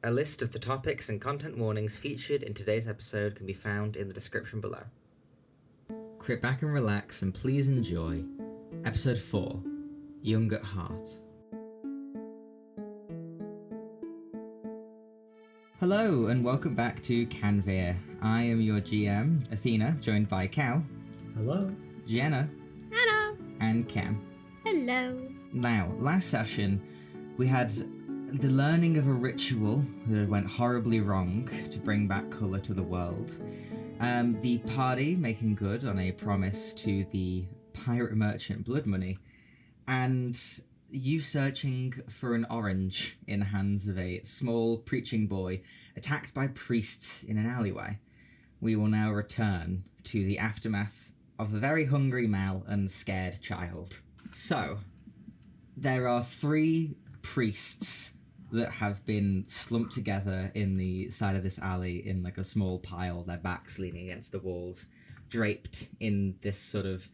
A list of the topics and content warnings featured in today's episode can be found in the description below. Sit back and relax and please enjoy Episode 4, Young at Heart. Hello and welcome back to Canvir. I am your GM, Athena, joined by Cal. Hello. Jenna. Hello. And Cam. Hello. Now, last session, we had the learning of a ritual that went horribly wrong to bring back colour to the world. The party making good on a promise to the pirate merchant Blood Money, and you searching for an orange in the hands of a small preaching boy attacked by priests in an alleyway. We will now return to the aftermath of a very hungry Mal and scared child. So, there are 3 priests that have been slumped together in the side of this alley in like a small pile, their backs leaning against the walls, draped in this sort of,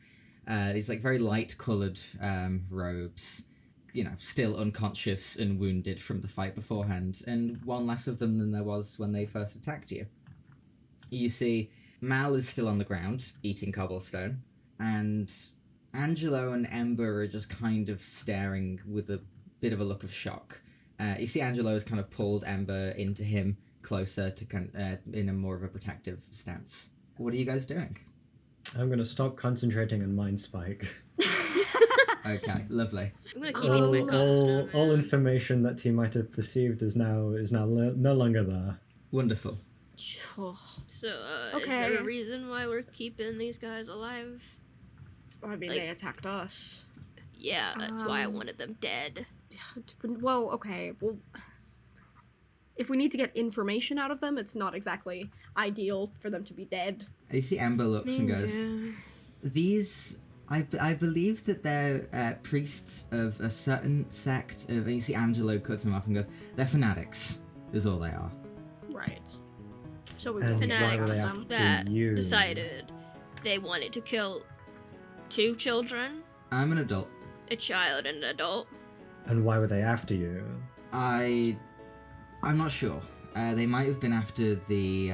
these like very light coloured robes, you know, still unconscious and wounded from the fight beforehand, and one less of them than there was when they first attacked you. You see, Mal is still on the ground, eating cobblestone, and Angelo and Ember are just kind of staring with a bit of a look of shock. You see Angelo has kind of pulled Ember into him closer to in a more of a protective stance. What are you guys doing? I'm going to stop concentrating on Mind Spike. Okay, lovely. I'm gonna keep eating my cobblestone. All information that he might have perceived is now no longer there. Wonderful. So, Okay. is there a reason why we're keeping these guys alive? I mean, Like- they attacked us. Yeah, that's why I wanted them dead. Well, okay. Well, if we need to get information out of them, it's not exactly ideal for them to be dead. You see Ember looks and goes, these, I believe that they're priests of a certain sect of, and you see Angelo cuts them off and goes, they're fanatics, is all they are. Right. So we And will why were Fanatics they them. after that you? decided they wanted to kill 2 children, I'm an adult. a child and an adult. And why were they after you? I'm not sure. They might have been after the,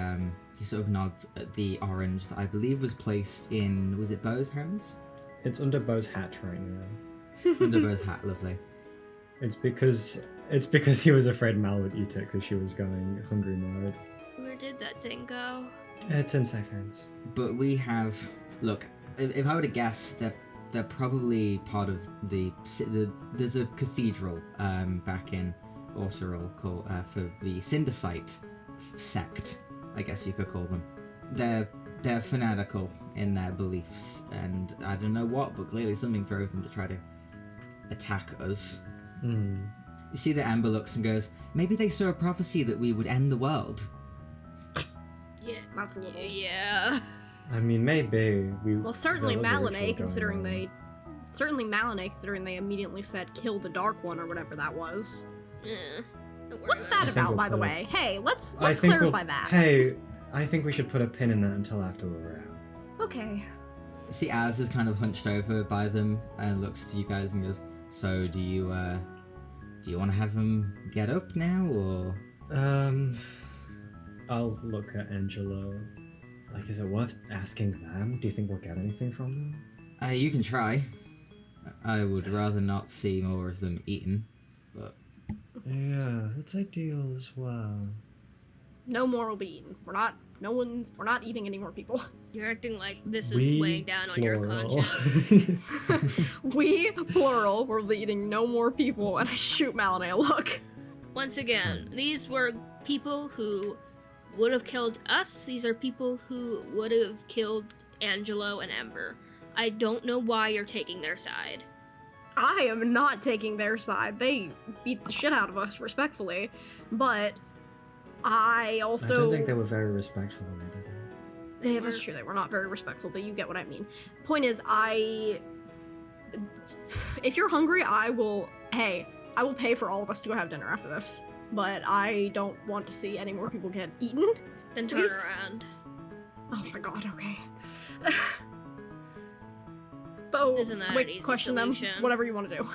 he sort of nods at the orange that I believe was placed in, was it Bo's hands? It's under Bo's hat right now. Under Bo's hat, lovely. It's because he was afraid Mal would eat it because she was going hungry mode. Where did that thing go? It's in safe hands. But we have, look, if I were to guess, they're probably part of there's a cathedral back in Autorol called for the Cindersite sect, I guess you could call them. They're fanatical in their beliefs, and I don't know what, but clearly something drove them to try to attack us. Hmm. You see that Amber looks and goes, maybe they saw a prophecy that we would end the world. Yeah. That's a little... Yeah. I mean, maybe. Well, certainly there was a ritual Malinay, going considering on. they immediately said kill the Dark One or whatever that was. Don't worry What's about that it. think about, we'll by the put way? Hey, let's I think clarify that. Hey, I think we should put a pin in that until after we're out. Okay. You see Az is kind of hunched over by them and looks to you guys and goes, so do you want to have them get up now, or? I'll look at Angelo. Like, is it worth asking them? Do you think we'll get anything from them? You can try. I would rather not see more of them eaten, but... Yeah, that's ideal as well. No more will be eaten. We're not eating any more people. You're acting like this is weighing down on your plural. conscience. We, plural, will be eating no more people, and I shoot Malinay a look. Once again, these were people who would have killed us. These are people who would have killed Angelo and Ember. I don't know why you're taking their side. I am not taking their side. They beat the shit out of us, respectfully. But I also... I don't think they were very respectful when they did it. Yeah, that's true. They were not very respectful, but you get what I mean. Point is, if you're hungry, I will pay for all of us to go have dinner after this. But I don't want to see any more people get eaten. Then turn Please? around. Oh my god, okay. Bo, Isn't that an wait, easy question solution? them. Whatever you want to do.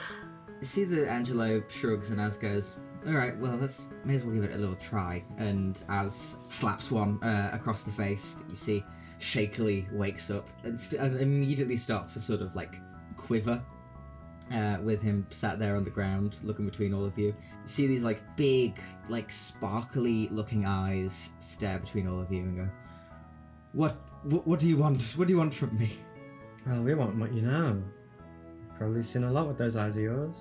You see that Angelo shrugs and Az goes, Alright, well, may as well give it a little try. And as slaps one across the face, you see shakily wakes up and immediately starts to sort of like quiver with him sat there on the ground looking between all of you. You see these like big, like sparkly looking eyes stare between all of you and go, What do you want? What do you want from me? Well, we want what you know. Probably seen a lot with those eyes of yours.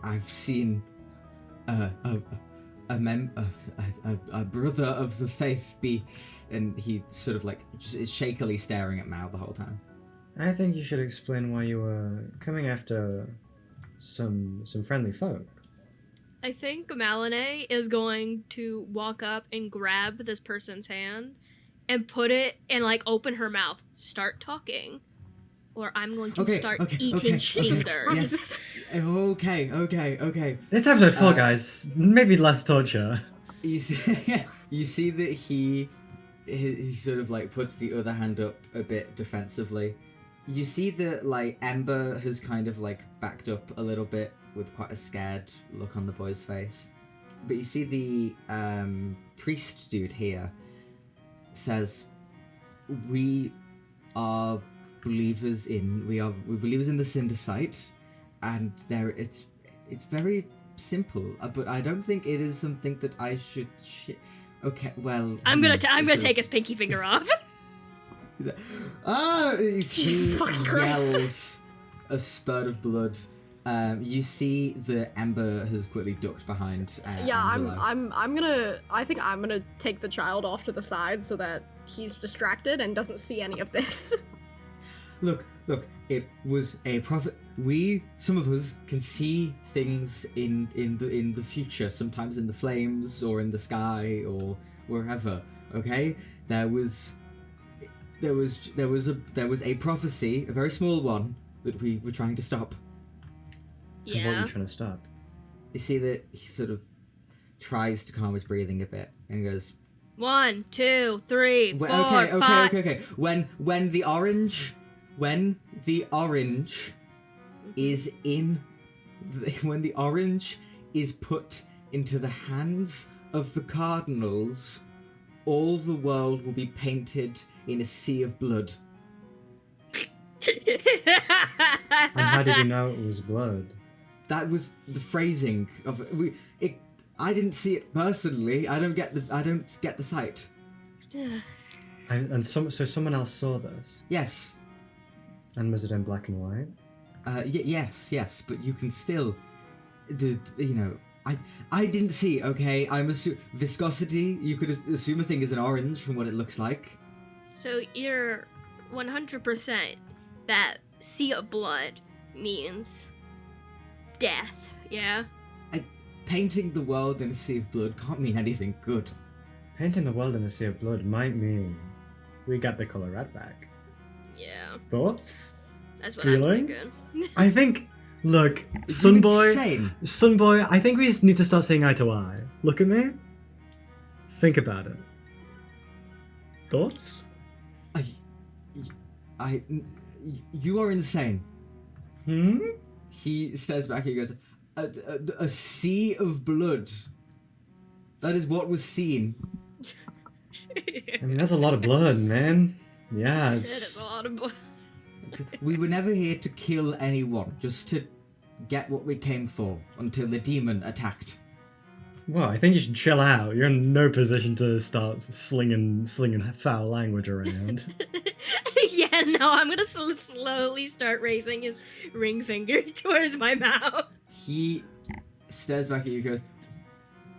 I've seen a brother of the faith be, and he sort of like is shakily staring at Mao the whole time. I think you should explain why you were coming after some friendly folk. I think Malinee is going to walk up and grab this person's hand and put it and like open her mouth. Start talking. Or I'm going to start eating fingers. Okay. It's episode 4, guys. Maybe less torture. You see that he sort of like puts the other hand up a bit defensively. You see that like Ember has kind of like backed up a little bit with quite a scared look on the boy's face. But you see the priest dude here says, we believers in the Cinder Site, and it's very simple, but I don't think it is something that I should okay, well, I'm gonna take his pinky finger off. He fucking Christ. yells a spurt of blood. You see the Ember has quickly ducked behind Angelo. I think I'm gonna take the child off to the side so that he's distracted and doesn't see any of this. Look, it was a prophet. Some of us can see things in the future, sometimes in the flames or in the sky or wherever, okay? There was a prophecy, a very small one, that we were trying to stop. And what are you trying to stop? You see that he sort of tries to calm his breathing a bit and goes, 1, 2, 3, 4, okay. 5. When the orange is put into the hands of the cardinals, all the world will be painted in a sea of blood. And how did you know it was blood? That was the phrasing of it. I didn't see it personally. I don't get the sight. So someone else saw this? Yes. And was it in black and white? Yes, but you can still, I didn't see, okay? Viscosity, you could assume a thing is an orange from what it looks like. So you're 100% that sea of blood means death, yeah? Painting the world in a sea of blood can't mean anything good. Painting the world in a sea of blood might mean we got the color red back. Yeah. Thoughts? That's what Feelings? I'm thinking. I think, look, Sunboy, Insane. I think we just need to start seeing eye to eye. Look at me. Think about it. Thoughts? You are insane. Hmm? He stares back and he goes, a sea of blood. That is what was seen. I mean, that's a lot of blood, man. Yeah. It is a lot of blood. We were never here to kill anyone, just to get what we came for until the demon attacked. Well, I think you should chill out. You're in no position to start slinging foul language around. Yeah, no, I'm gonna slowly start raising his ring finger towards my mouth. He stares back at you and goes,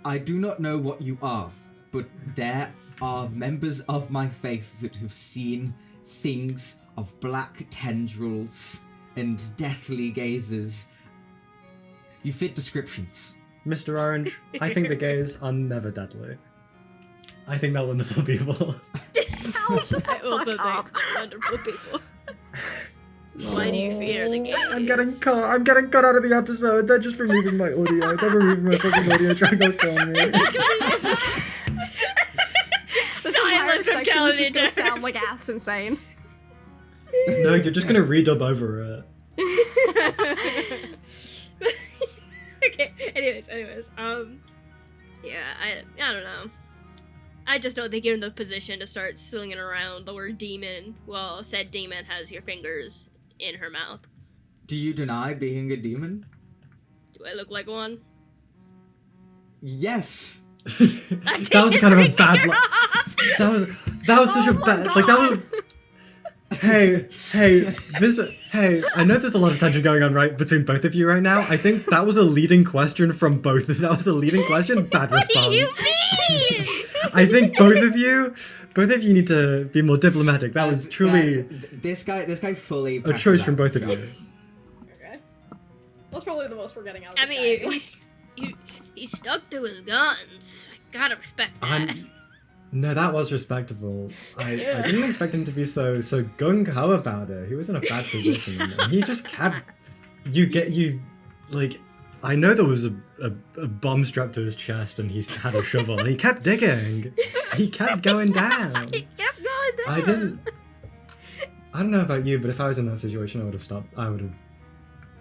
I do not know what you are, but there are members of my faith that have seen things of black tendrils and deathly gazes. You fit descriptions. Mr. Orange, I think the gays are never deadly. I think they're wonderful people. I also think they're wonderful people. Why do you fear the gays? I'm getting cut out of the episode. They're just removing my audio. They're removing my fucking audio trying to kill me. This entire Silence of section is Kelly just gonna sound like ass insane. No, you're just gonna redub over it. Okay, anyways, Yeah, I don't know. I just don't think you're in the position to start slinging around the word demon while said demon has your fingers in her mouth. Do you deny being a demon? Do I look like one? Yes. That was kind of a bad that was such a bad like that was Hey, I know there's a lot of tension going on right between both of you right now. I think that was a leading question from both. That was a leading question, bad response. What do you mean? I think both of you need to be more diplomatic. That was truly this guy fully a choice from both of you. Okay. That's probably the most we're getting out of I this mean, guy. he stuck to his guns. I gotta respect that. No, that was respectable. I didn't expect him to be so gung-ho about it. He was in a bad position. And he just kept... I know there was a bomb strapped to his chest and he had a shovel and he kept digging. He kept going down. He kept going down. I don't know about you, but if I was in that situation, I would have stopped. I would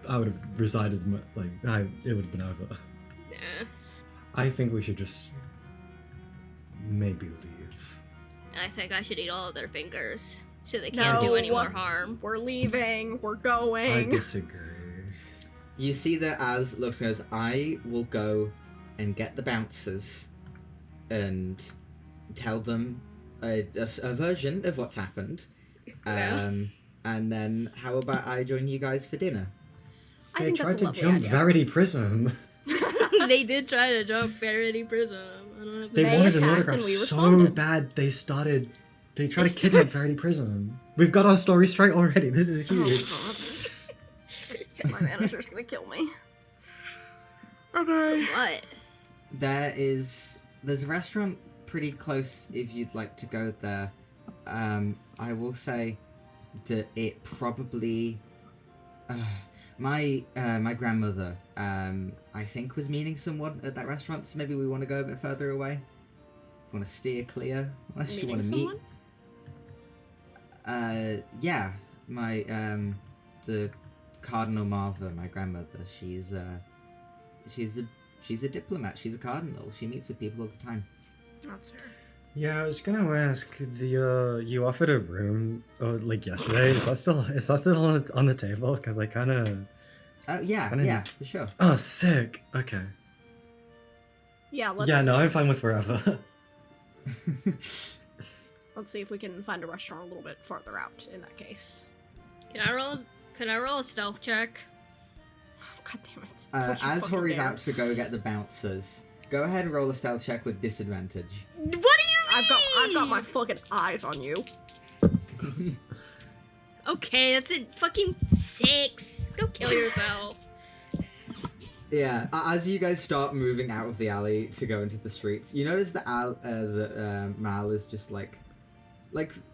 have resided, it would have been over. Nah. I think we should just maybe leave. I think I should eat all of their fingers so they can't do any more harm. We're leaving. We're I going. disagree. You see that Az looks and goes, I will go and get the bouncers and tell them a version of what's happened. Yeah. And then how about I join you guys for dinner? I They think tried that's a to lovely jump idea. Verity Prism. They did try to jump Verity Prism. I don't know if They They wanted an attacked autograph and we so responded. bad they tried to kidnap Verity Prism. We've got our story straight already. This is huge. Oh, God. My manager's gonna kill me. Okay. what. There's a restaurant pretty close if you'd like to go there. I will say that it probably my grandmother I think was meeting someone at that restaurant, so maybe we want to go a bit further away. Want to steer clear unless you want to meet. Yeah, my the Cardinal Marva, my grandmother. She's a diplomat. She's a cardinal. She meets with people all the time. That's her. Yeah, I was gonna ask you offered a room like yesterday. Is that still on the table? Because I kind of. Yeah, for sure. Oh, sick. Okay. Yeah, let's. Yeah, no, I'm fine with wherever. Let's see if we can find a restaurant a little bit farther out. In that case. Can I roll a stealth check? God damn it! Don't you As fucking Hori's dare. out to go get the bouncers, go ahead and roll a stealth check with disadvantage. What do you mean? I've got my fucking eyes on you. Okay, that's a fucking 6. Go kill yourself. Yeah, as you guys start moving out of the alley to go into the streets, you notice that Mal is just like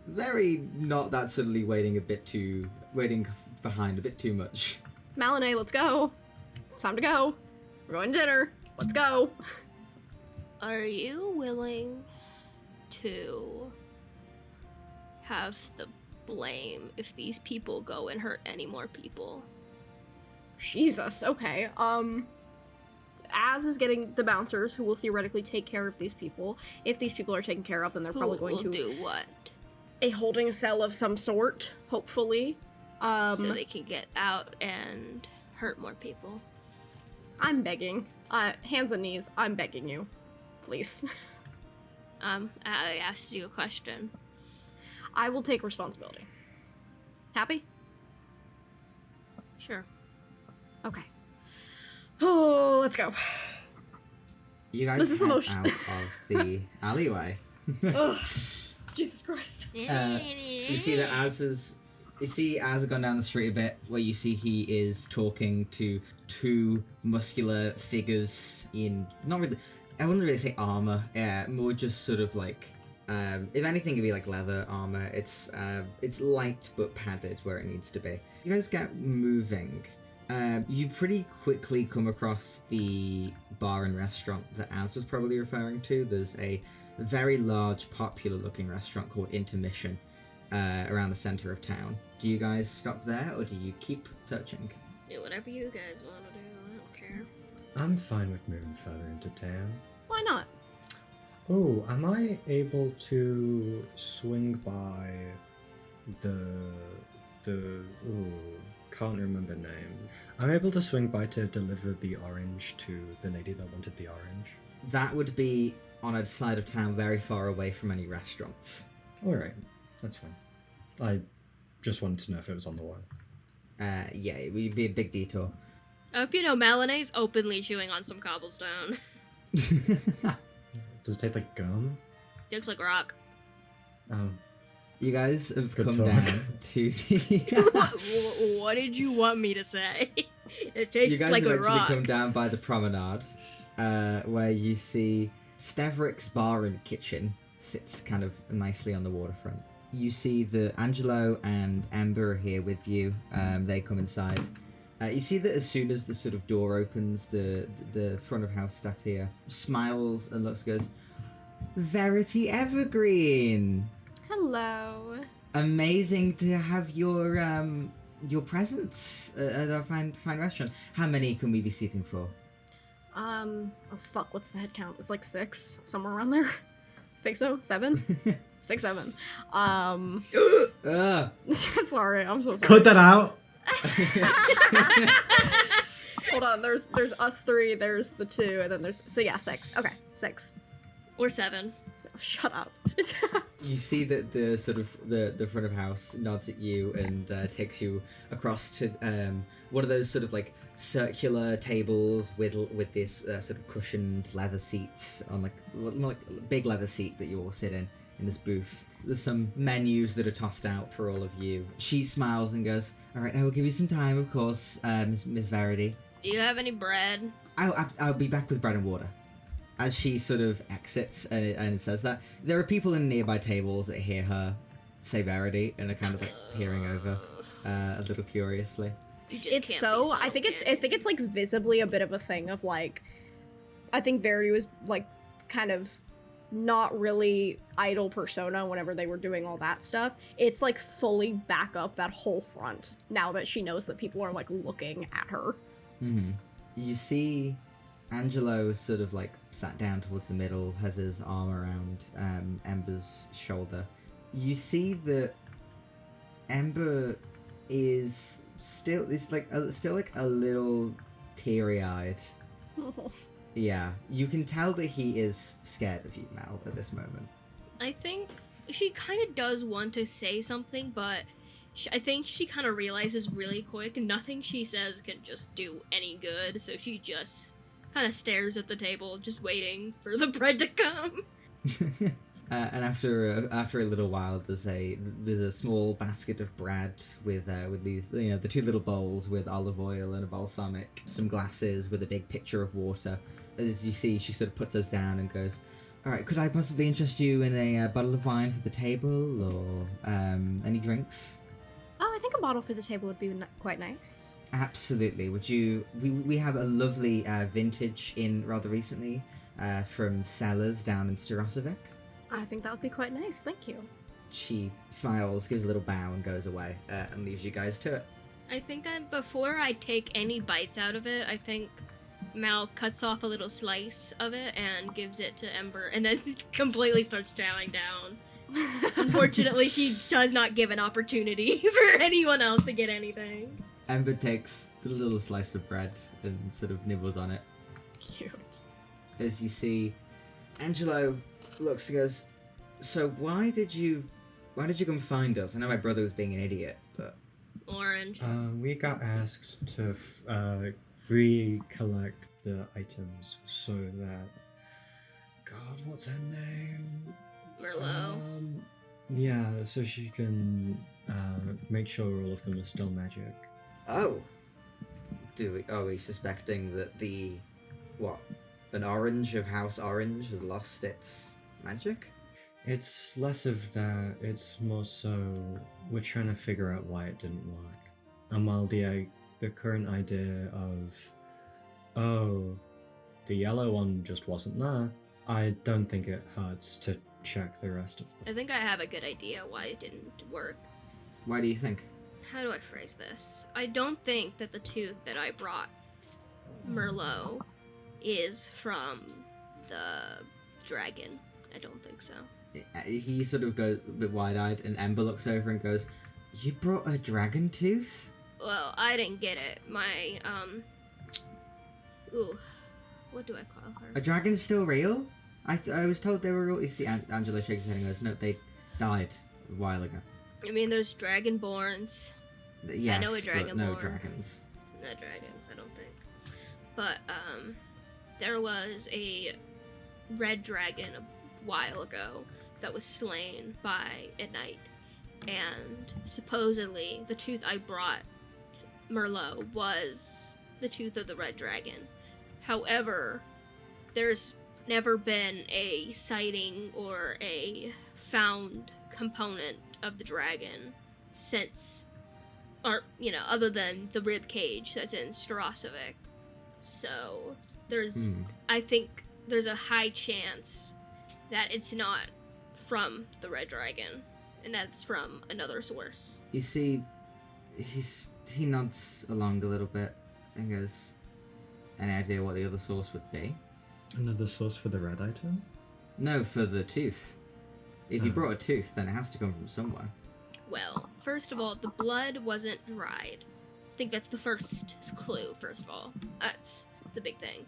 very not that subtly waiting behind a bit too much. Malinay, let's go. It's time to go. We're going to dinner. Let's go. Are you willing to have the blame if these people go and hurt any more people? Jesus. Okay. Az is getting the bouncers who will theoretically take care of these people. If these people are taken care of, then they're probably going will to do what? a holding cell of some sort, hopefully. So they can get out and hurt more people. I'm begging. Hands and knees, I'm begging you. Please. I asked you a question. I will take responsibility. Happy? Sure. Okay. Oh, let's go. You guys This is the head most- out of the alleyway. Ugh. Jesus Christ. You see that Az has gone down the street a bit, where you see he is talking to two muscular figures in not really, I wouldn't really say armor, more just sort of like, if anything, it'd be like leather armor. It's light but padded where it needs to be. You guys get moving. You pretty quickly come across the bar and restaurant that Az was probably referring to. There's a very large, popular-looking restaurant called Intermission around the center of town. Do you guys stop there, or do you keep searching? Do whatever you guys want to do. I don't care. I'm fine with moving further into town. Why why not? Oh, am I able to swing by the can't remember name. I'm able to swing by to deliver the orange to the lady that wanted the orange. That would be on a side of town very far away from any restaurants. Alright, that's fine. I just wanted to know if it was on the way. Yeah, it would be a big detour. I hope you know Melanie's openly chewing on some cobblestone. Does it taste like gum? Looks like rock. Oh. You guys have Good come talk. down to the... What did you want me to say? It You tastes guys like have a actually rock. come down by the promenade, where you see Stavrick's bar and kitchen sits kind of nicely on the waterfront. You see that Angelo and Ember are here with you. They come inside. You see that as soon as the sort of door opens, the front of house staff here smiles and looks, goes, "Verity Evergreen! Hello. Amazing to have your presence at our fine restaurant. How many can we be seating for?" Oh fuck, what's the head count? It's like 6, somewhere around there. Think so? 7? 6, 7. Sorry, I'm so sorry. Cut that out! Hold on, there's us 3, there's the 2, and then there's, so yeah, 6. Okay, 6. Or 7. So, shut up. You see that the sort of the front of house nods at you and takes you across to one of those sort of like circular tables with this sort of cushioned leather seats on like a big leather seat that you all sit in this booth. There's some menus that are tossed out for all of you. She smiles and goes, "All right, I will give you some time, of course, Miss Verity. Do you have any bread? I'll be back with bread and water." As she sort of exits and it says that, there are people in nearby tables that hear her say Verity and are kind of like peering over a little curiously. You just It's can't so, be I think it's like visibly a bit of a thing of like, I think Verity was like kind of not really idle persona whenever they were doing all that stuff. It's like fully back up that whole front now that she knows that people are like looking at her. Mm-hmm. You see Angelo sort of like sat down towards the middle, has his arm around Ember's shoulder. You see that Ember is still a little teary-eyed. Yeah, you can tell that he is scared of you, Mel, at this moment. I think she kind of does want to say something, but I think she kind of realizes really quick nothing she says can just do any good, so she just kind of stares at the table, just waiting for the bread to come. And after a little while, there's a small basket of bread with these, you know, the 2 little bowls with olive oil and a balsamic, some glasses with a big pitcher of water. As you see, she sort of puts those down and goes, "All right, could I possibly interest you in a bottle of wine for the table, or any drinks?" Oh, I think a bottle for the table would be quite nice. Absolutely. Would you? We have a lovely vintage in rather recently from cellars down in Starosovic. I think that would be quite nice, thank you. She smiles, gives a little bow, and goes away, and leaves you guys to it. I think before I take any bites out of it, I think Mal cuts off a little slice of it and gives it to Ember, and then completely starts chowing down. Unfortunately, she does not give an opportunity for anyone else to get anything. Ember takes the little slice of bread and sort of nibbles on it. Cute. As you see, Angelo looks and goes, "So why did you come find us? I know my brother was being an idiot, but..." Orange. We got asked to recollect the items so that... God, what's her name? Merlot. Yeah, so she can make sure all of them are still magic. Oh. Are we suspecting that an orange of House Orange has lost its magic? It's less of that, it's more so we're trying to figure out why it didn't work. And while the current idea of, oh, the yellow one just wasn't there, I don't think it hurts to check the rest of them. I think I have a good idea why it didn't work. Why do you think? How do I phrase this? I don't think that the tooth that I brought Merlot is from the dragon. I don't think so. He sort of goes a bit wide-eyed, and Ember looks over and goes, "You brought a dragon tooth?" Well, I didn't get it. My, ooh, what do I call her? A dragon's still real? I was told they were real. You see, Angela shakes his head and goes, "No, they died a while ago." I mean, there's dragonborns. Yes, know a but no dragonborn. dragons. No dragons, I don't think. But, there was a red dragon a while ago that was slain by a knight. And supposedly, the tooth I brought Merlot was the tooth of the red dragon. However, there's never been a sighting or a found component of the dragon since, or, you know, other than the rib cage that's in Starosevich. So, there's, I think there's a high chance that it's not from the red dragon, and that's from another source. You see, he nods along a little bit and goes, "Any idea what the other source would be?" Another source for the red item? No, for the tooth. If you Oh. brought a tooth, then it has to come from somewhere. Well, first of all, the blood wasn't dried. I think that's the first clue, first of all. That's the big thing.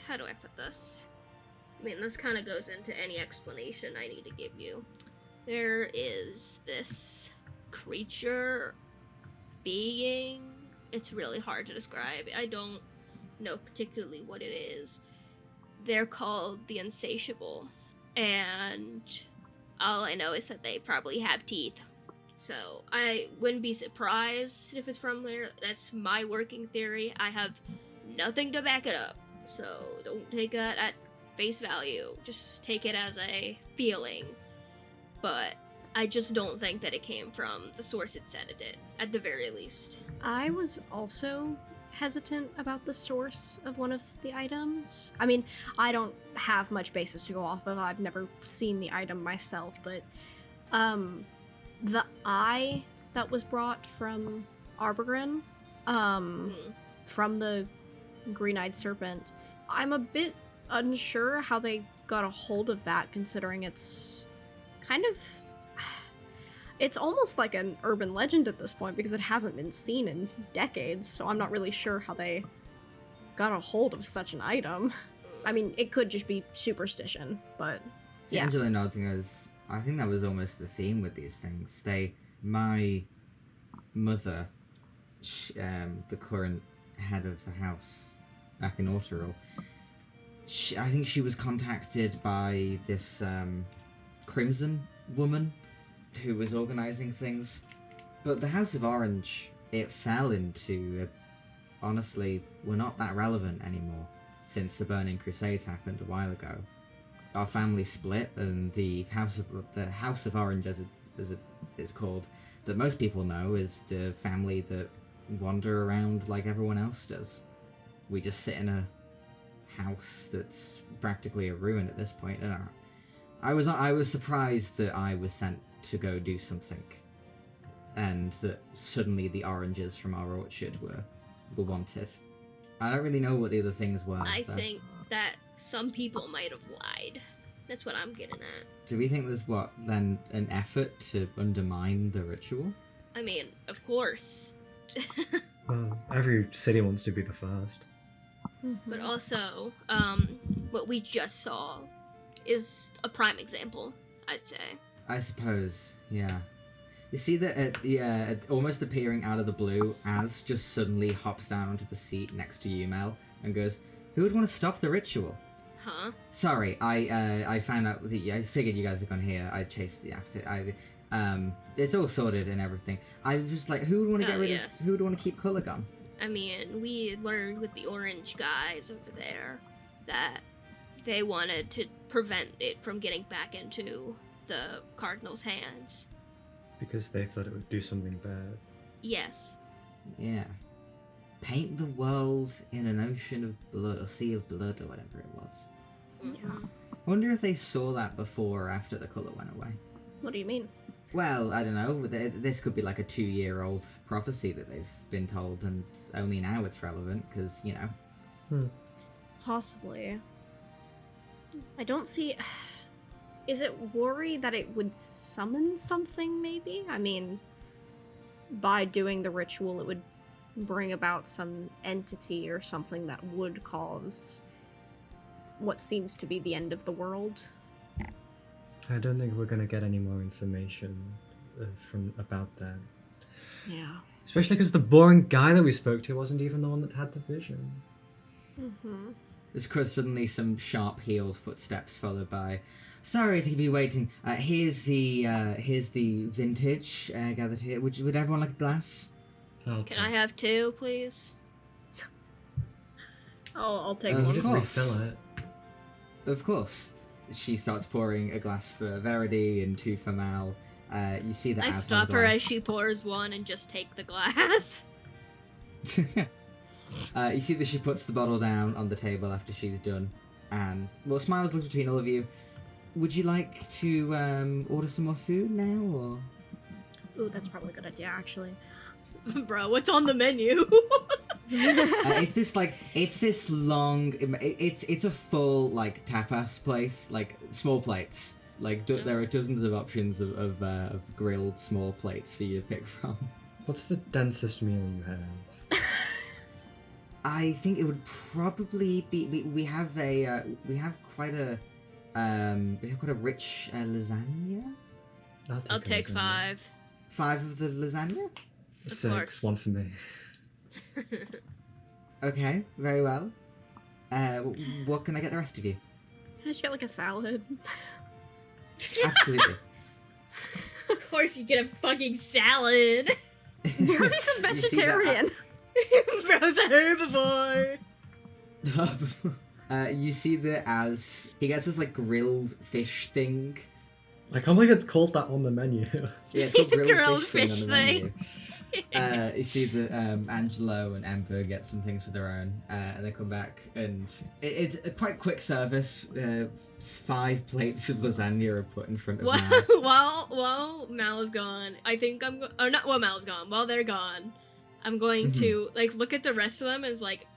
How do I put this? I mean, this kind of goes into any explanation I need to give you. There is this creature, being. It's really hard to describe. I don't know particularly what it is. They're called the Insatiable. And all I know is that they probably have teeth. So I wouldn't be surprised if it's from there. That's my working theory. I have nothing to back it up. So don't take that at face value. Just take it as a feeling. But I just don't think that it came from the source it said it did, at the very least. I was also hesitant about the source of one of the items. I mean, I don't have much basis to go off of. I've never seen the item myself, but the eye that was brought from Arbogren, from the green-eyed serpent, I'm a bit unsure how they got a hold of that, considering it's kind of... It's almost like an urban legend at this point because it hasn't been seen in decades, so I'm not really sure how they got a hold of such an item. I mean, it could just be superstition, but yeah. Angela nods and goes, "I think that was almost the theme with these things. My mother, the current head of the house back in Autoril, I think she was contacted by this Crimson woman who was organizing things. But the House of Orange, it fell into, honestly, we're not that relevant anymore since the Burning Crusades happened a while ago. Our family split, and the House of Orange, as it's called, that most people know, is the family that wander around like everyone else does. We just sit in a house that's practically a ruin at this point. And I was surprised that I was sent to go do something, and that suddenly the oranges from our orchard were wanted. I don't really know what the other things were. I though. think that some people might have lied. That's what I'm getting at. Do we think there's then an effort to undermine the ritual? I mean, of course. Well, every city wants to be the first. But also, what we just saw is a prime example, I'd say. I suppose, yeah. You see that almost appearing out of the blue, Az just suddenly hops down onto the seat next to Yumel and goes, "Who would want to stop the ritual?" Huh? Sorry, I found out I figured you guys had gone here. I chased the after. It's all sorted and everything. I was like, who would want to get rid of? Who would want to keep Color gone? I mean, we learned with the orange guys over there that they wanted to prevent it from getting back into the Cardinal's hands. Because they thought it would do something bad. Yes. Yeah. Paint the world in an ocean of blood, or sea of blood, or whatever it was. Mhm. I wonder if they saw that before or after the colour went away. What do you mean? Well, I don't know. This could be like a 2-year-old prophecy that they've been told, and only now it's relevant, because, you know, Possibly. I don't see... Is it worry that it would summon something, maybe? I mean, by doing the ritual, it would bring about some entity or something that would cause what seems to be the end of the world. I don't think we're gonna get any more information about that. Yeah. Especially because the boring guy that we spoke to wasn't even the one that had the vision. Mm-hmm. There's suddenly some sharp-heeled footsteps followed by, "Sorry to keep you waiting. Here's the vintage gathered here. Would everyone like a glass?" Can I have 2, please? I'll take Of one. Just course. refill it. Of course. She starts pouring a glass for Verity and 2 for Mal. You see that I as stop one her glass. as she pours one and just take the glass. You see that she puts the bottle down on the table after she's done, and smiles looks between all of you. Would you like to order some more food now, or? Ooh, that's probably a good idea, actually. Bro, what's on the menu? It's this long. It's a full like tapas place, like small plates. Like there are dozens of options of grilled small plates for you to pick from. What's the densest meal you have? I think it would probably be. We have quite a rich lasagna. I'll take a lasagna. 5. 5 of the lasagna. Of 6, course. 1 for me. Okay, very well. What can I get the rest of you? Can I just get like a salad? Absolutely. Of course you get a fucking salad. Verity's a You see that- vegetarian. Bro's a herbivore. You see that as he gets this like grilled fish thing. I can't believe it's called that on the menu. Yeah, it's called grilled, Grilled fish, fish thing. On the menu. You see that Angelo and Ember get some things for their own, and they come back, and it's a quite quick service. 5 plates of lasagna are put in front of Mal. While Mal is gone, I think or not while Mal's gone, while they're gone, I'm going to like look at the rest of them as like,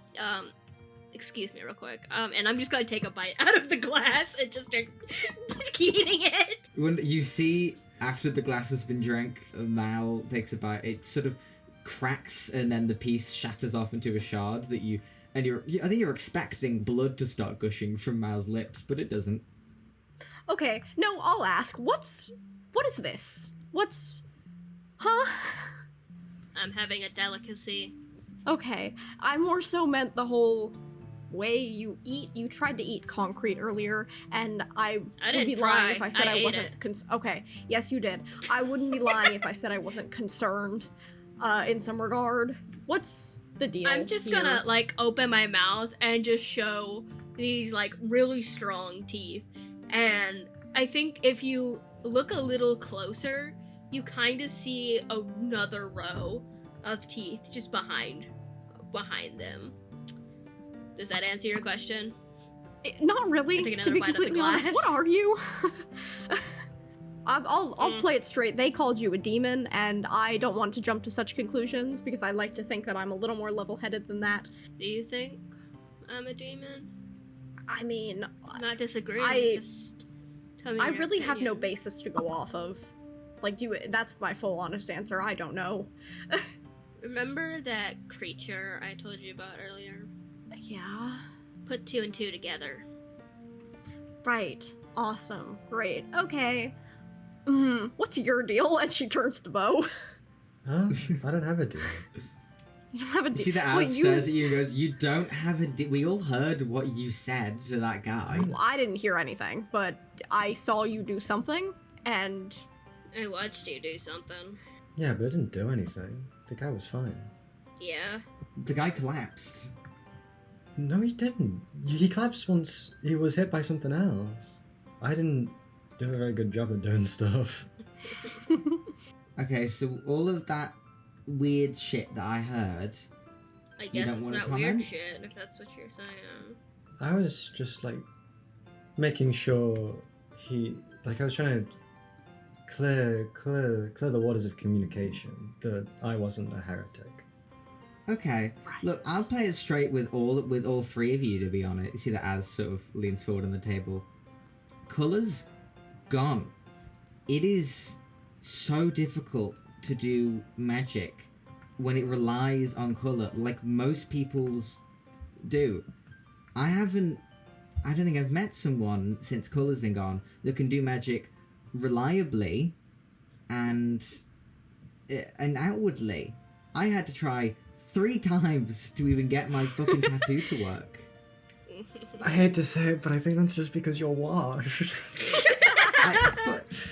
excuse me real quick, and I'm just gonna take a bite out of the glass and just start eating it. When you see after the glass has been drank, Mal takes a bite. It sort of cracks, and then the piece shatters off into a shard that I think you're expecting blood to start gushing from Mal's lips, but it doesn't. Okay, no, I'll ask. What is this? Huh? I'm having a delicacy. Okay, I more so meant the whole way you eat. You tried to eat concrete earlier, and I would didn't be try. lying if I said I I ate wasn't. it. Okay, yes, you did. I wouldn't be lying if I said I wasn't concerned, in some regard. What's the deal? I'm just here? gonna like open my mouth and just show these like really strong teeth, and I think if you look a little closer, you kind of see another row of teeth just behind them. Does that answer your question? Not really. I take To another be bite of the completely honest, glass. what are you? I'll play it straight. They called you a demon, and I don't want to jump to such conclusions because I like to think that I'm a little more level-headed than that. Do you think I'm a demon? I mean, I'm not disagreeing. I- Just tell me I your really have no opinion. basis to go off of. Like, that's my full honest answer. I don't know. Remember that creature I told you about earlier? Yeah. Put 2 and 2 together. Right. Awesome. Great. Okay. What's your deal? And she turns to Bo. Huh? I don't have a deal. You don't have a You deal. see that Al stares at you and goes, "You don't have a we all heard what you said to that guy." I didn't hear anything, but I saw you do something, and I watched you do something. Yeah, but I didn't do anything. The guy was fine. Yeah. The guy collapsed. No, he didn't. He collapsed once he was hit by something else. I didn't do a very good job at doing stuff. Okay, so all of that weird shit that I heard. I You guess don't it's wanna not comment? weird shit, if that's what you're saying. I was just like making sure I was trying to clear the waters of communication that I wasn't a heretic. Okay. Right. Look, I'll play it straight with all three of you, to be honest. You see that Az sort of leans forward on the table. Colours gone. It is so difficult to do magic when it relies on colour, like most people's do. I don't think I've met someone since colour's been gone that can do magic reliably and outwardly. I had to try 3 times to even get my fucking tattoo to work. I hate to say it, but I think that's just because you're washed.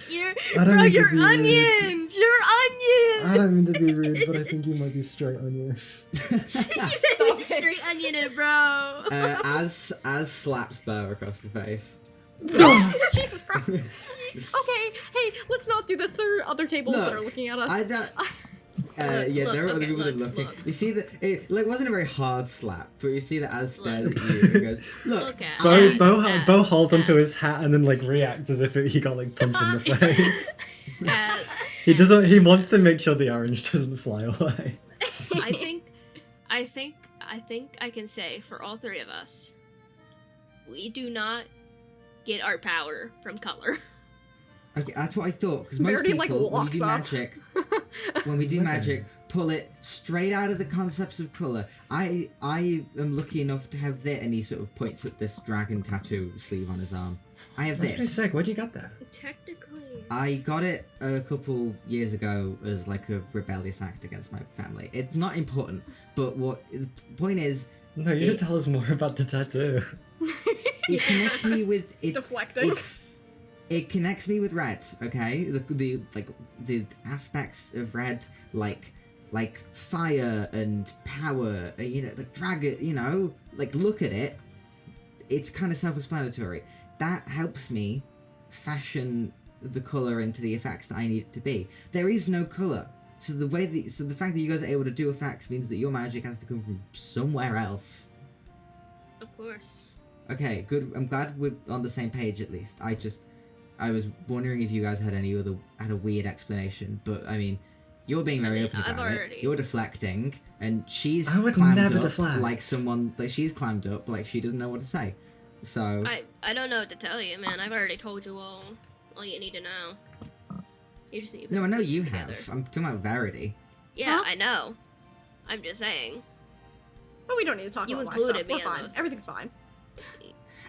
You're, I don't bro, mean to you're be rude. onions! You're I onions! don't mean to be rude, but I think you might be straight onions. Stop straight onion it, bro! As slaps Burr across the face. Jesus Christ. Okay, hey, let's not do this. There are other tables that are looking at us. I don't. Look, there are other okay, people that are look, looking. look. You see that it wasn't a very hard slap, but you see that Az stares at you and goes, "Look, Look at Bo holds onto as- his hat and then like reacts as if he got like punched in the face. as- He doesn't. He wants to make sure the orange doesn't fly away. I think I can say for all 3 of us, we do not get our power from color. Okay, that's what I thought. Because most Verity, people, like, when we locks do up. magic, when we do magic, pull it straight out of the concepts of color. I am lucky enough to have this, and he sort of points at this dragon tattoo sleeve on his arm. I have That's pretty this. sick. Where'd you get that? Technically. I got it a couple years ago as like a rebellious act against my family. It's not important, but what the point is, No, you should tell us more about the tattoo. it connects me with it. Deflecting. It connects me with red, okay? The aspects of red, like fire and power, like dragon, like look at it. It's kind of self-explanatory. That helps me fashion the color into the effects that I need it to be. There is no color, so the fact that you guys are able to do effects means that your magic has to come from somewhere else. Of course. Okay, good. I'm glad we're on the same page at least. I was wondering if you guys had a weird explanation, but I mean, you're being very open I've about already- it. You're deflecting, and she's I would clammed never up deflect. like someone like she's clammed up like she doesn't know what to say. So I don't know what to tell you, man. I've already told you all you need to know. You just need to put no, I know the pieces you together. have. I'm talking about Verity. Yeah, Huh? I know. I'm just saying. But we don't need to talk You about my included stuff. me We're in fine. those. Everything's fine.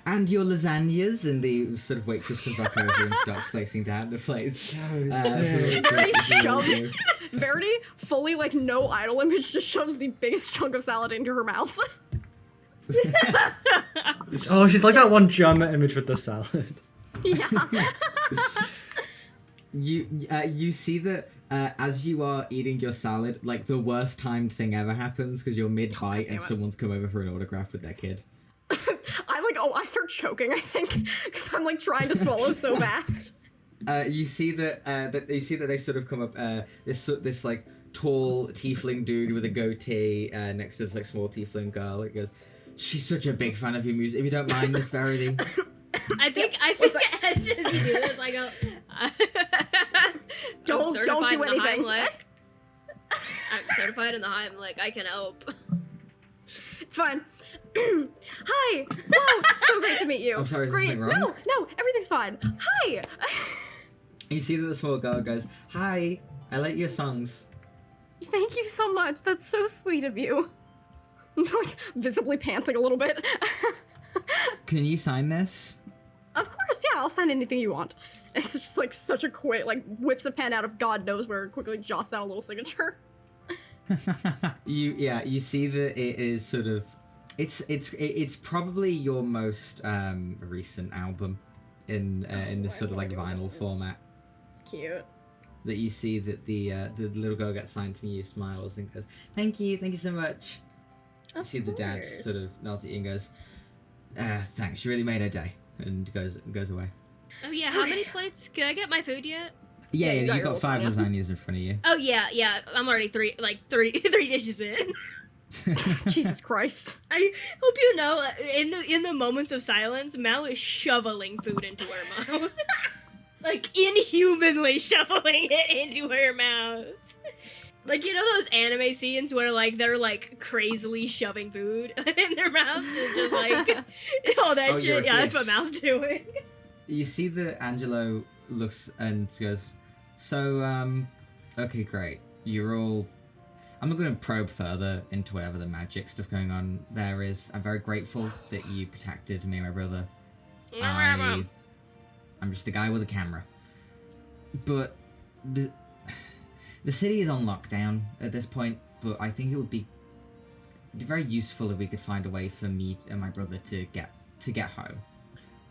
And your lasagnas, and the sort of waitress comes back over and starts placing down the plates. Verity shoves Verity fully like no idol image just shoves the biggest chunk of salad into her mouth. Oh, she's like that one drama image with the salad. Yeah. You see that as you are eating your salad, like the worst timed thing ever happens because you're mid bite damn and it. someone's come over for an autograph with their kid. I start choking, I think, because I'm like trying to swallow so fast. You see that they sort of come up. This like tall tiefling dude with a goatee next to this like small tiefling girl. It goes, she's such a big fan of your music. If you don't mind, Miss Verity. I think what's as you do this, I go. Don't I'm do certified in the anything. Heimlich. I'm certified in the Heimlich. I can help. It's fine. Hi. Wow. So great to meet you. I'm sorry, is Great. something wrong? No, everything's fine. Hi. You see that the small girl goes, "Hi, I like your songs." Thank you so much. That's so sweet of you. I'm like visibly panting a little bit. Can you sign this? Of course, yeah, I'll sign anything you want. It's just like such a quick, like whips a pen out of God knows where, quickly jots down a little signature. You see that it is sort of, it's probably your most recent album in this I sort of like have no idea vinyl what that is. format. Cute. That you see that the little girl gets signed from you, smiles and goes, thank you so much." You see the dad sort of nods at you and goes, "Thanks, you really made her day," and goes away. Oh yeah, how many plates? Can I get my food yet? Yeah, you got you've your got 5 lasagna. lasagnas in front of you. Oh yeah. I'm already three dishes in. Jesus Christ. I hope you know, in the moments of silence, Mal is shoveling food into her mouth. Like inhumanly shoveling it into her mouth. Like, you know those anime scenes where, like, they're, like, crazily shoving food in their mouths and just, like, all that Oh, you're shit? a Yeah, that's dick. what Mal's doing. You see that Angelo looks and goes, so, okay, great. You're all... I'm not going to probe further into whatever the magic stuff going on there is. I'm very grateful that you protected me and my brother. I'm just a guy with a camera. But the city is on lockdown at this point, but I think it would be very useful if we could find a way for me and my brother to get home.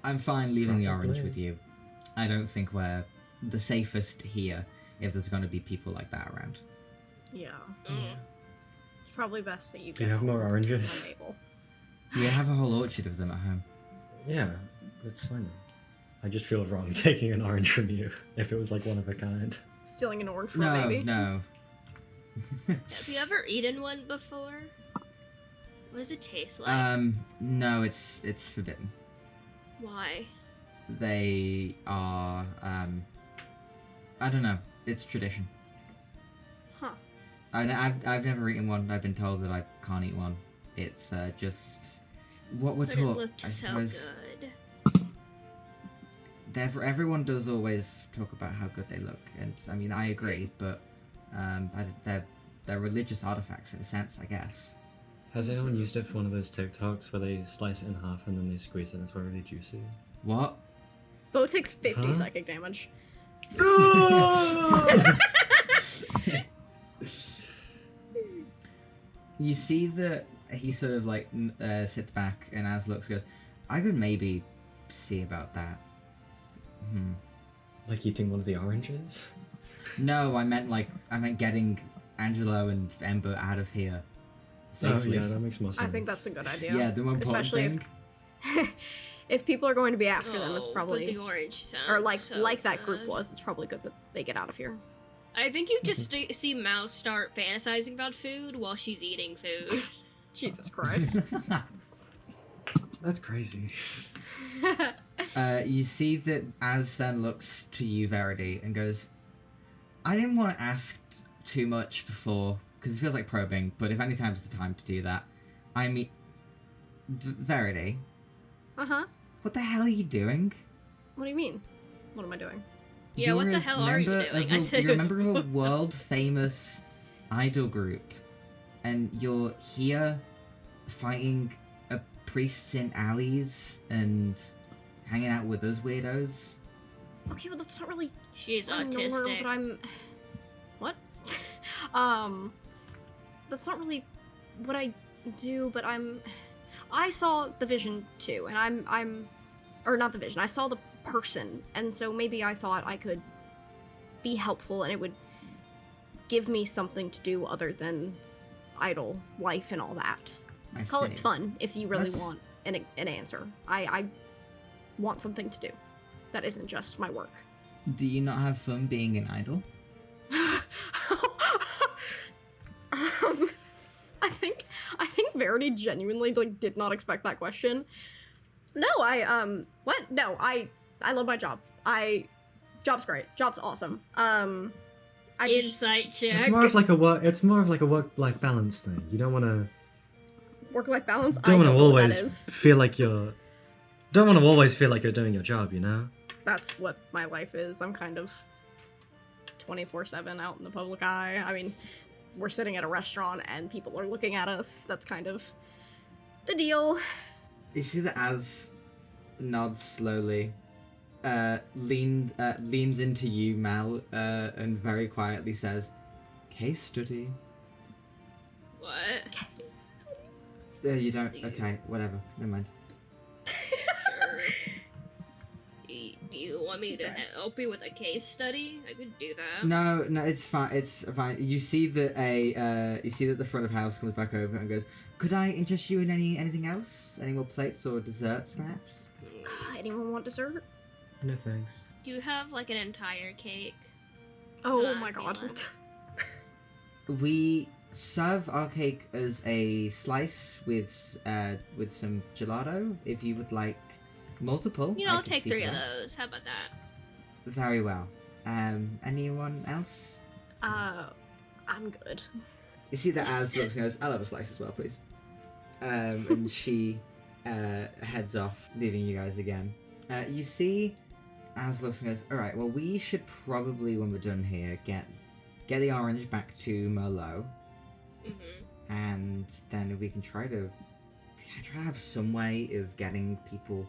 I'm fine leaving the orange Probably. with you. I don't think we're the safest here if there's going to be people like that around. Yeah. Mm. It's probably best that you Do get you have more home oranges? when able. We have a whole orchard of them at home. Yeah, that's fine. I just feel wrong taking an orange from you if it was like one of a kind. Stealing an orange from a baby. No. Have you ever eaten one before? What does it taste like? No, it's forbidden. Why? They are, I don't know. It's tradition. Huh. I've never eaten one. I've been told that I can't eat one. It's just what we're But it taught. looked I so suppose good. everyone does always talk about how good they look, and I mean I agree, but they're religious artifacts in a sense, I guess. Has anyone used it for one of those TikToks where they slice it in half and then they squeeze it and it's already juicy? What? Bo takes 50 Huh? psychic damage. You see that he sort of like sits back and as looks goes, I could maybe see about that. Like eating one of the oranges? No, I meant getting Angelo and Ember out of here safely. Oh yeah, that makes more sense. I think that's a good idea. Yeah, the more important Especially thing. if people are going to be after them, it's Oh, but probably the orange sounds or like so that group good. was. It's probably good that they get out of here. I think you just see Mouse start fantasizing about food while she's eating food. Jesus Christ. That's crazy. You see that Az then looks to you, Verity, and goes, I didn't want to ask too much before, because it feels like probing, but if any time's the time to do that. I mean, Verity, Uh-huh. what the hell are you doing? What do you mean? What am I doing? Yeah, what You're the a hell are you member doing? of I a- said- You're a member of a world-famous idol group, and you're here fighting priests in alleys and hanging out with us weirdos. Okay, well that's not really She's my norm, autistic. but I'm what? That's not really what I do, but I saw the vision too, and I'm or not the vision. I saw the person, and so maybe I thought I could be helpful and it would give me something to do other than idle life and all that. I Call see. it fun if you really That's- want an answer. I want something to do that isn't just my work. Do you not have fun being an idol? I think Verity genuinely like did not expect that question. No, what? No, I love my job. Job's great. Job's awesome. I just Insight check. It's more of like a work. It's more of like a work-life balance thing. You don't want to. work-life balance. I Don't want to know what that always is. feel like you're. Don't want to always feel like you're doing your job. You know. That's what my life is. I'm kind of 24/7 out in the public eye. I mean, we're sitting at a restaurant and people are looking at us. That's kind of the deal. You see that Az nods slowly, leans into you, Mal, and very quietly says, "Case study." What? You don't. Okay, whatever. Never mind. Sure. Do you want me to help you with a case study? I could do that. No, it's fine. It's fine. You see that the front of house comes back over and goes, "Could I interest you in anything else? Any more plates or desserts, perhaps?" Anyone want dessert? No thanks. Do you have like an entire cake? Oh Can I my have god. one? We serve our cake as a slice with some gelato. If you would like multiple, You know, I I'll can take see 3 to of that. those. How about that? Very well. Anyone else? I I'm good. You see that Az looks and goes, I'll have a slice as well, please. And she heads off, leaving you guys again. You see Az looks and goes, alright, well, we should probably, when we're done here, get the orange back to Merlot. Mm-hmm. And then we can try to have some way of getting people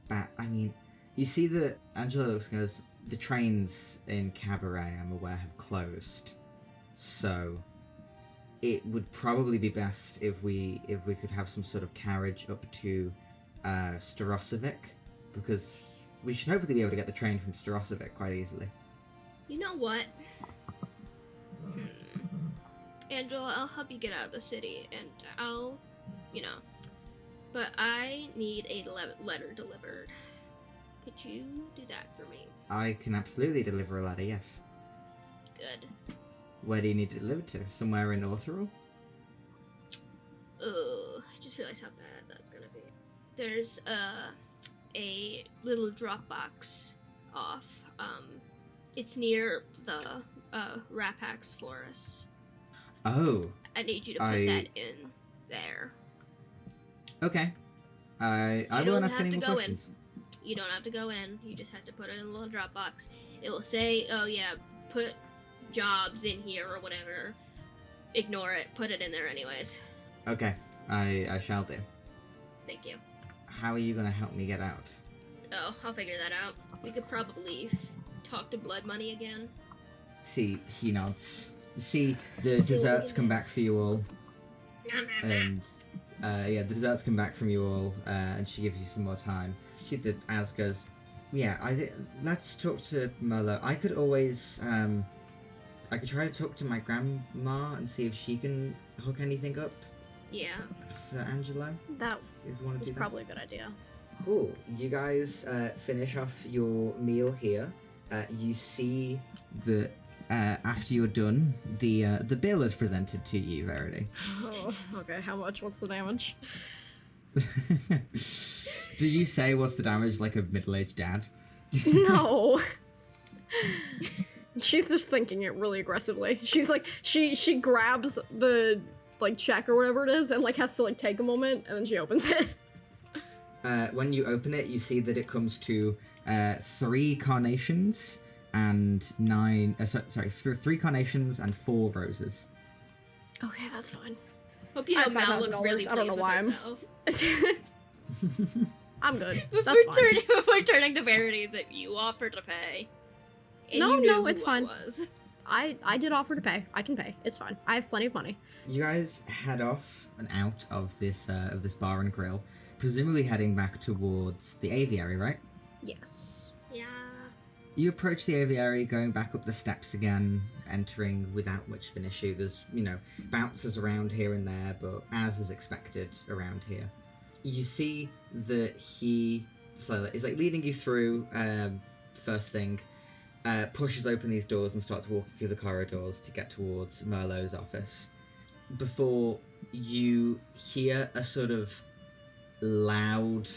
back. I mean, you see that Angela looks and goes, the trains in Cabaret, I'm aware, have closed. So it would probably be best if we could have some sort of carriage up to Starosevic, because we should hopefully be able to get the train from Starosevic quite easily. You know what? Angela, I'll help you get out of the city, and I'll, but I need a letter delivered. Could you do that for me? I can absolutely deliver a letter, yes. Good. Where do you need it delivered to? Somewhere in Ortherall? I just realized how bad that's gonna be. There's a little drop box off. It's near the Rapax Forest. Oh. I need you to put that in there. Okay. I You won't don't ask have any to more go questions. in. You don't have to go in. You just have to put it in a little drop box. It will say, oh yeah, put jobs in here or whatever. Ignore it. Put it in there anyways. Okay. I shall do. Thank you. How are you gonna help me get out? Oh, I'll figure that out. We could probably talk to Blood Money again. See, he nods. You see, the desserts come back for you all. And, the desserts come back from you all, and she gives you some more time. You see that Az goes, yeah, let's talk to Merlot. I could always, I could try to talk to my grandma and see if she can hook anything up Yeah. for Angelo. That If you want to was do that. probably a good idea. Cool. You guys finish off your meal here. You see that after you're done, the bill is presented to you, Verity. Oh, okay. How much? What's the damage? Did you say what's the damage like a middle-aged dad? No. She's just thinking it really aggressively. She's like, she grabs the check or whatever it is and has to take a moment and then she opens it. When you open it, you see that it comes to 3 carnations and 3 carnations and 4 roses. Okay, that's fine. Hope you I know have Mal looks $5,000. really I don't know pleased why with herself. I'm good. Before That's fine. turning to Verity, it's that you offered to pay. And No, you knew it's who fine. I was. I did offer to pay. I can pay. It's fine. I have plenty of money. You guys head off and out of this bar and grill, presumably heading back towards the aviary, right? Yes. Yeah. You approach the aviary, going back up the steps again, entering without much of an issue. There's, bouncers around here and there, but as is expected around here. You see that he is leading you through, first thing, pushes open these doors and starts walking through the corridors to get towards Merlot's office. Before you hear a sort of loud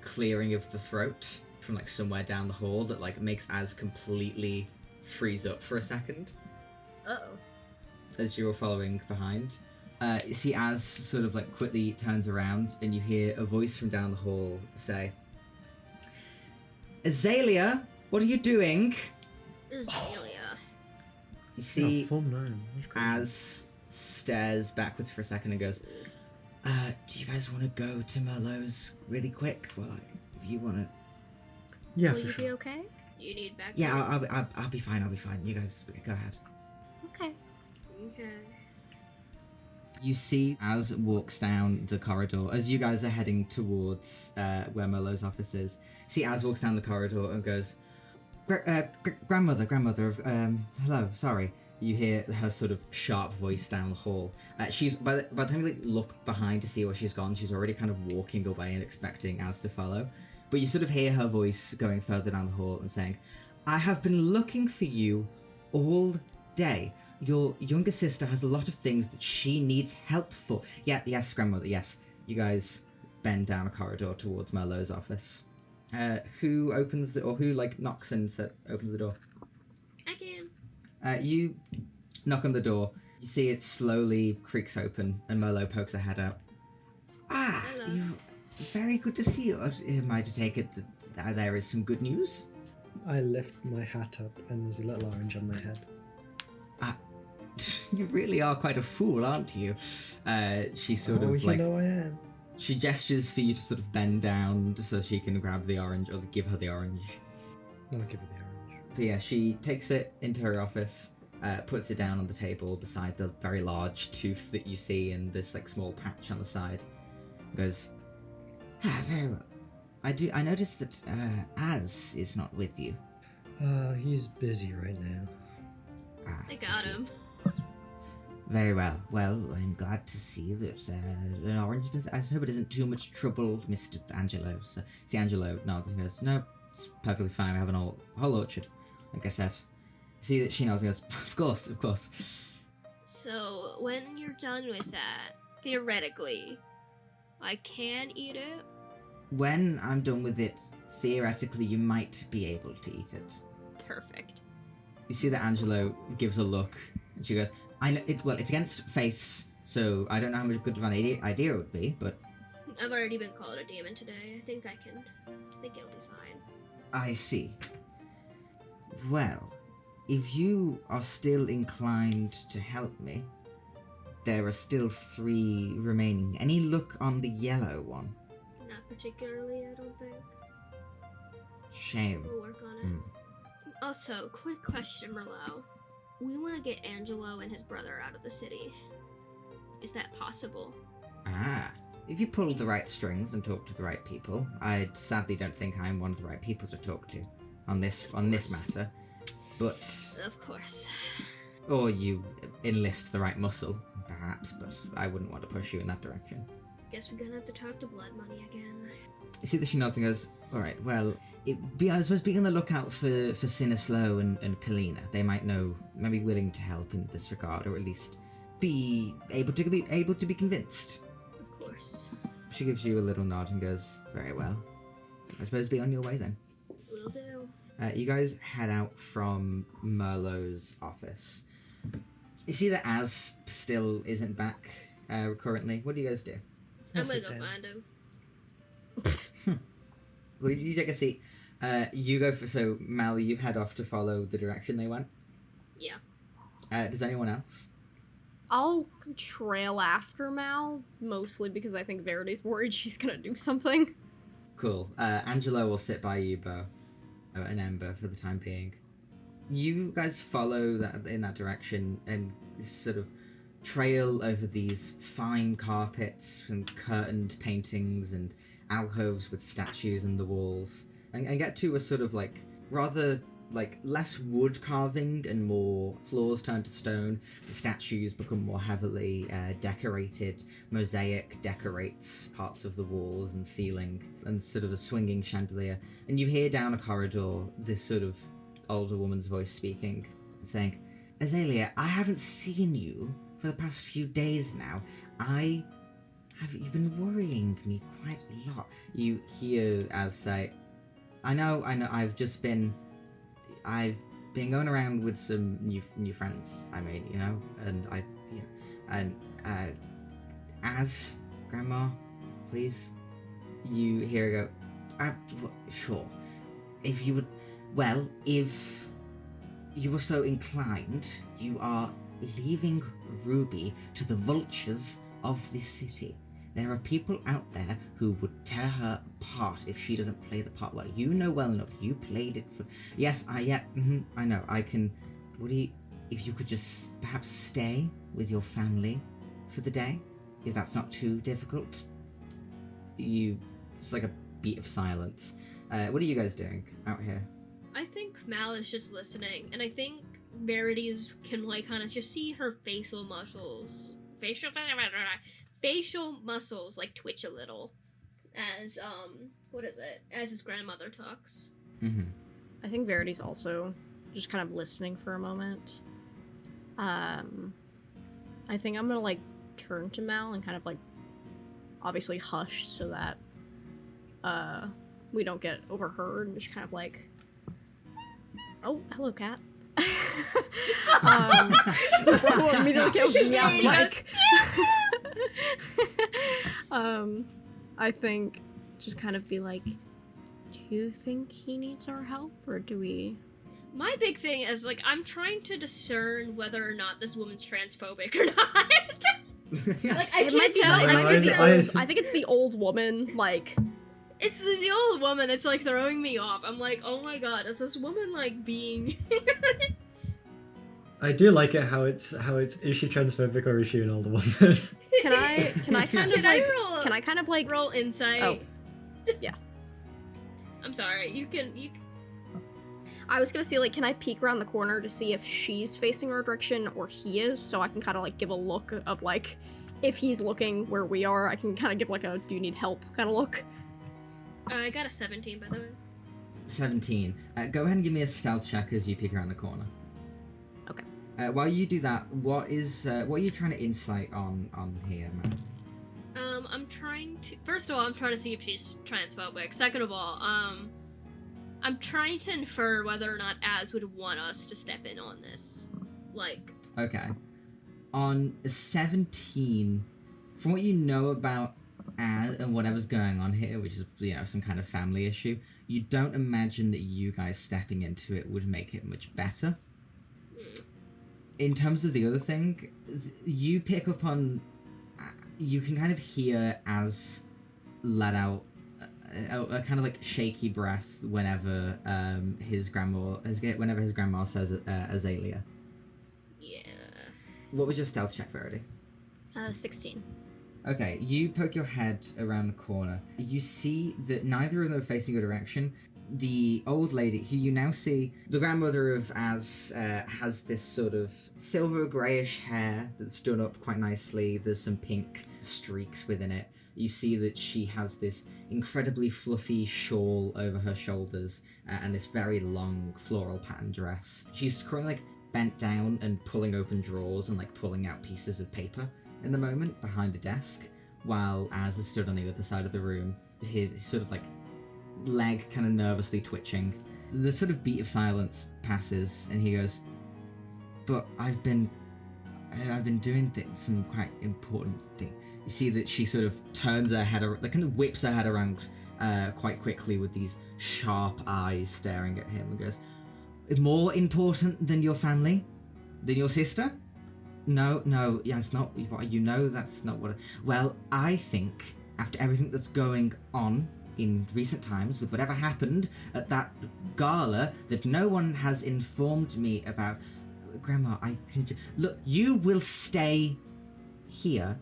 clearing of the throat from somewhere down the hall that makes Az completely freeze up for a second Uh-oh. as you're following behind. You see Az sort of quickly turns around and you hear a voice from down the hall say, Azalea, what are you doing? Azalea. You see full name. That's great. Az stares backwards for a second and goes, do you guys want to go to Merlot's really quick? Well, if you want to... Yeah, Will for you sure. be okay? You need back. Yeah, I'll be fine, You guys, go ahead. Okay. Okay. You see Az walks down the corridor, as you guys are heading towards where Merlot's office is. See Az walks down the corridor and goes, grandmother, hello, sorry. You hear her sort of sharp voice down the hall. She's by the time you look behind to see where she's gone, she's already kind of walking away and expecting Az to follow. But you sort of hear her voice going further down the hall and saying, I have been looking for you all day. Your younger sister has a lot of things that she needs help for. Yes, grandmother, yes. You guys bend down a corridor towards Merlot's office. Who opens who knocks and opens the door? I can. You knock on the door. You see it slowly creaks open, and Merlot pokes her head out. Ah, Hello. you. Very good to see you. Am I to take it that there is some good news? I lift my hat up and there's a little orange on my head. You really are quite a fool, aren't you? She sort Oh, of you know I am. She gestures for you to sort of bend down so she can grab the orange, or give her the orange. I'll give you the orange. But yeah, she takes it into her office, puts it down on the table beside the very large tooth that you see and this like small patch on the side. Goes, very well. I noticed that Az is not with you. He's busy right now. I got him. Very well. Well, I'm glad to see that an orange has been... I hope it isn't too much trouble, Mr. Angelo. So, see, Angelo nods and goes, no, it's perfectly fine. We have a whole orchard, like I said. See that she nods and goes, of course, of course. So, when you're done with that, theoretically, I can eat it? When I'm done with it, theoretically, you might be able to eat it. Perfect. You see that Angelo gives a look, and she goes, I know it's against faiths, so I don't know how much good of an idea it would be, but I've already been called a demon today. I think it'll be fine. I see. Well, if you are still inclined to help me, there are still 3 remaining. Any look on the yellow one? Not particularly, I don't think. Shame. We'll work on it. Also, quick question, Merlot. We want to get Angelo and his brother out of the city. Is that possible? If you pull the right strings and talk to the right people, I sadly don't think I'm one of the right people to talk to on this matter. But Of course. or you enlist the right muscle, perhaps. But I wouldn't want to push you in that direction. Guess we're gonna have to talk to Blood Money again. You see that she nods and goes, all right, well, I suppose be on the lookout for Sinislo and Kalina. They might be willing to help in this regard, or at least be able to be convinced. Of course. She gives you a little nod and goes, very well. I suppose be on your way then. Will do. You guys head out from Merlot's office. You see that Az still isn't back currently. What do you guys do? I'm I'll gonna sit go down. find him. Well, you take a seat. You go so Mal, you head off to follow the direction they went. Yeah. Does anyone else? I'll trail after Mal, mostly because I think Verity's worried she's gonna do something. Cool. Angelo will sit by you, Bo, and Ember for the time being. You guys follow that in that direction and sort of trail over these fine carpets and curtained paintings and alcoves with statues in the walls, and get to a sort of like rather like less wood carving and more floors turned to stone. The statues become more heavily decorated. Mosaic decorates parts of the walls and ceiling, and sort of a swinging chandelier. And you hear down a corridor this sort of older woman's voice speaking, saying, Azalea, I haven't seen you for the past few days now. You've been worrying me quite a lot. You hear Az say, I know, I've been going around with some new friends I made, and Az, Grandma, please. You hear her go, sure. If you were so inclined, you are leaving Ruby to the vultures of this city. There are people out there who would tear her apart if she doesn't play the part well. You know well enough. You played it for... Yes, I know. I can... If you could just perhaps stay with your family for the day, if that's not too difficult. It's like a beat of silence. What are you guys doing out here? I think Mal is just listening, and I think Verity's can like kind of just see her facial muscles like twitch a little as as his grandmother talks. Mm-hmm. I think Verity's also just kind of listening for a moment. I think I'm gonna like turn to Mal and kind of like obviously hush so that we don't get overheard, and just kind of like, oh, hello, cat. Bro immediately goes, yeah, He goes, like, I think just kind of be like, do you think he needs our help, or do we? My big thing is, like, I'm trying to discern whether or not this woman's transphobic or not. Like, I It can't might be tell. the- No, I think it's the I- old- I think it's the old woman, like. It's the old woman that's, like, throwing me off. I'm like, oh my god, is this woman, like, being... I do like it how it's is she transphobic or is she an older woman? Can I kind of Can I like? roll- Can I kind of like? Roll insight. Oh. Yeah. I'm sorry, you can... I was gonna see, like, can I peek around the corner to see if she's facing our direction or he is, so I can kind of like give a look of like, if he's looking where we are, I can kind of give like a "do you need help" kind of look. I got a 17, by the way. 17. Go ahead and give me a stealth check as you peek around the corner. Okay. While you do that, what are you trying to insight on here, man? I'm trying to... First of all, I'm trying to see if she's transphobic. Second of all, I'm trying to infer whether or not Az would want us to step in on this. Like... Okay. On a 17, from what you know about Az and whatever's going on here, which is, you know, some kind of family issue, you don't imagine that you guys stepping into it would make it much better. In terms of the other thing, you pick up on... You can kind of hear Az let out a kind of like shaky breath whenever his grandma says Azalea. Yeah. What was your stealth check, Verity? 16. Okay, you poke your head around the corner. You see that neither of them are facing your direction. The old lady, who you now see, the grandmother of Az, has this sort of silver greyish hair that's done up quite nicely. There's some pink streaks within it. You see that she has this incredibly fluffy shawl over her shoulders and this very long floral pattern dress. She's currently like bent down and pulling open drawers and like pulling out pieces of paper in the moment behind a desk, while Az is stood on the other side of the room, his sort of like leg kind of nervously twitching. The sort of beat of silence passes and he goes, but I've been doing some quite important thing. You see that she sort of turns her head, like kind of whips her head around quite quickly with these sharp eyes staring at him and goes, more important than your family? Than your sister? No, yeah, it's not, you know that's not what... Well, I think, after everything that's going on in recent times, with whatever happened at that gala that no one has informed me about... Grandma, look, you will stay here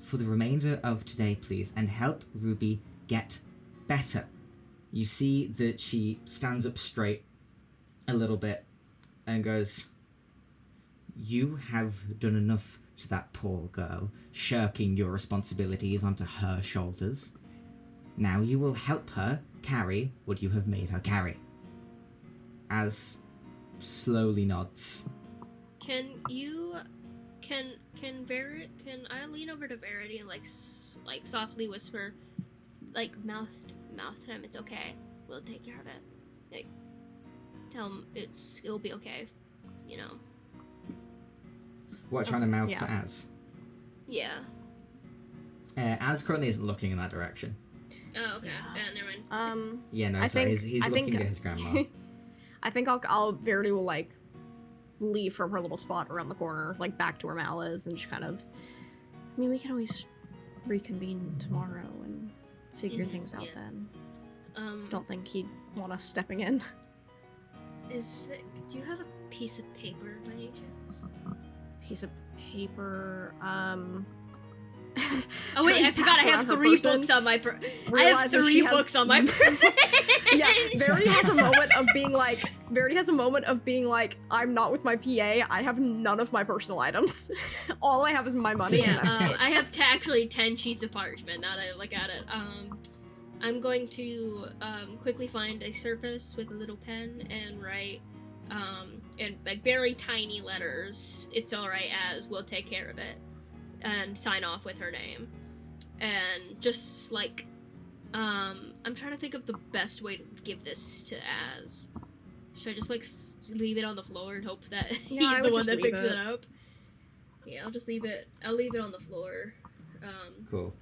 for the remainder of today, please, and help Ruby get better. You see that she stands up straight a little bit and goes, you have done enough to that poor girl, shirking your responsibilities onto her shoulders. Now you will help her carry what you have made her carry. Az slowly nods. Can I lean over to Verity and like softly whisper, like mouth to him, it's okay, we'll take care of it. Like, tell him it'll be okay, you know. What, trying to mouth yeah. to Az? Yeah. Az currently isn't looking in that direction. Oh, okay. Yeah. Yeah, never mind. Yeah, no, I sorry, think- he's I looking think- at his grandma. I think Verity will like leave from her little spot around the corner, like back to where Mal is, and just kind of. I mean, we can always reconvene tomorrow and figure things out Yeah. then. Don't think he'd want us stepping in. Do you have a piece of paper by any chance? Piece of paper. Oh wait, I Pats forgot I have around her 3 person, books on my I have realizes 3 she has- books on my person. Yeah, Verity has a moment of being like, I'm not with my PA. I have none of my personal items. All I have is my money. Yeah, and that's it. I have actually 10 sheets of parchment. Now that I look at it, I'm going to quickly find a surface with a little pen and write, in like very tiny letters, "It's all right, Az, we'll take care of it," and sign off with her name. And just like, I'm trying to think of the best way to give this to Az. Should I just like leave it on the floor and hope that Yeah, I he's the would one just that leave picks it. it up? Yeah, I'll just leave it. I'll leave it on the floor. Cool.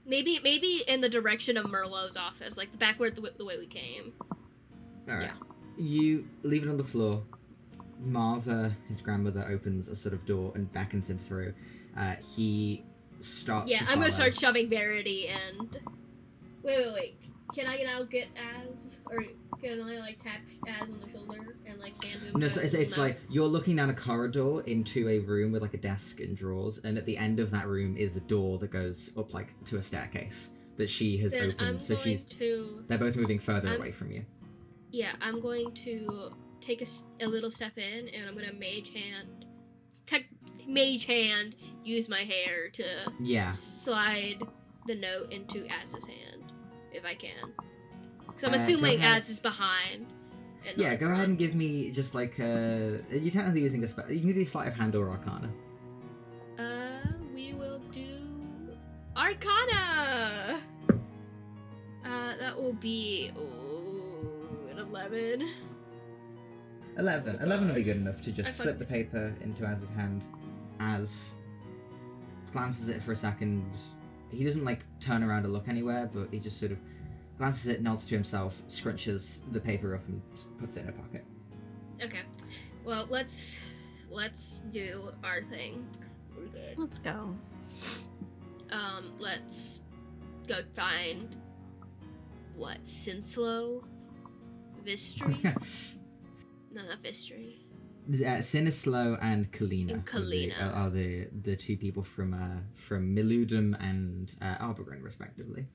Maybe in the direction of Merlot's office, like backward the way we came. All right. Yeah. You leave it on the floor. Marva, his grandmother, opens a sort of door and beckons him through. He starts. Yeah, to I'm gonna follow. start shoving Verity and. Wait. Can I now get Az, or can I like tap Az on the shoulder and like hand him? No, so it's like you're looking down a corridor into a room with like a desk and drawers, and at the end of that room is a door that goes up like to a staircase that she has Then opened. I'm So going she's to. they're both moving further away from you. Yeah, I'm going to take a little step in, and I'm gonna mage hand, use my hair to Yeah. slide the note into Az's hand, if I can. Because I'm Go assuming ahead. Az is behind. And Yeah, not go front. ahead and give me just like you're technically using a spell. You can do sleight of hand or arcana. We will do Arcana. That will be an 11. 11. 11 will be good enough to just I slip the paper into Az's hand. Az glances at it for a second. He doesn't like turn around to look anywhere, but he just sort of glances at it, nods to himself, scrunches the paper up and puts it in a pocket. Okay. Well, let's do our thing. We're good. Let's go. Let's go find what? Sinslow? Vistry? No, not Vistry. Sinislo and Kalina. And Kalina. Are the two people from Miludum and Arbogren, respectively.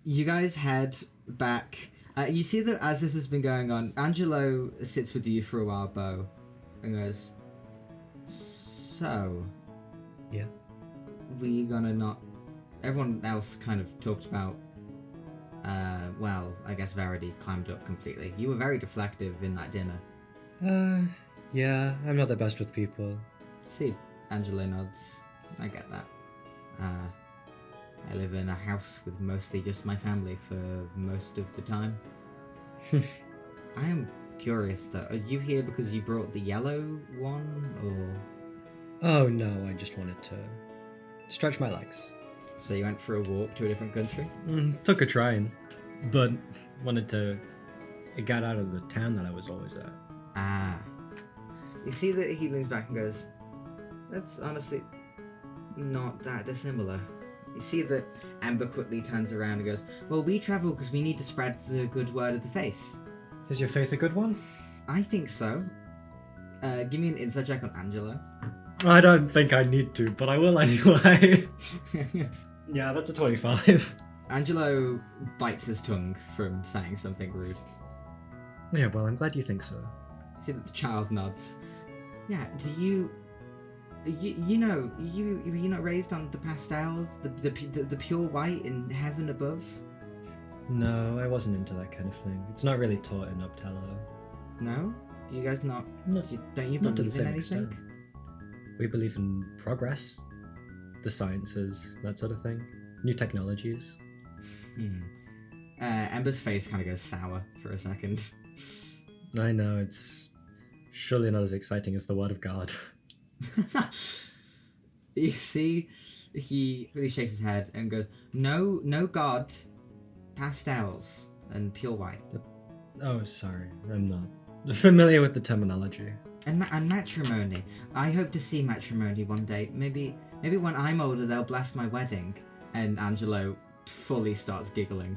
You guys head back. You see that as this has been going on, Angelo sits with you for a while, Bo, and goes, "So, Yeah. we gonna not?" Everyone else kind of talked about. Well, I guess Verity climbed up completely. You were very deflective in that dinner. Yeah, I'm not the best with people. See, Angelo nods. I get that. I live in a house with mostly just my family for most of the time. I am curious though, are you here because you brought the yellow one, or... Oh no, I just wanted to stretch my legs. So you went for a walk to a different country? Took a train, but wanted to get out of the town that I was always at. Ah. You see that he leans back and goes, that's honestly not that dissimilar. You see that Amber quickly turns around and goes, well, we travel because we need to spread the good word of the faith. Is your faith a good one? I think so. Give me an insight check on Angelo. I don't think I need to, but I will anyway. Yeah, that's a 25. Angelo bites his tongue from saying something rude. Yeah, well, I'm glad you think so. See that the child nods. Yeah, do you know, you're not raised on the pastels, the pure white in heaven above? No, I wasn't into that kind of thing. It's not really taught in Uptello. No? Do you guys not? No, Don't you not to the believe in same anything? extent. We believe in progress, the sciences, that sort of thing. New technologies. Ember's face kind of goes sour for a second. I know, it's surely not as exciting as the Word of God. You see, he really shakes his head and goes, no God, pastels and pure white. Oh, sorry, I'm not familiar with the terminology. And matrimony. I hope to see matrimony one day. Maybe when I'm older they'll bless my wedding. And Angelo fully starts giggling.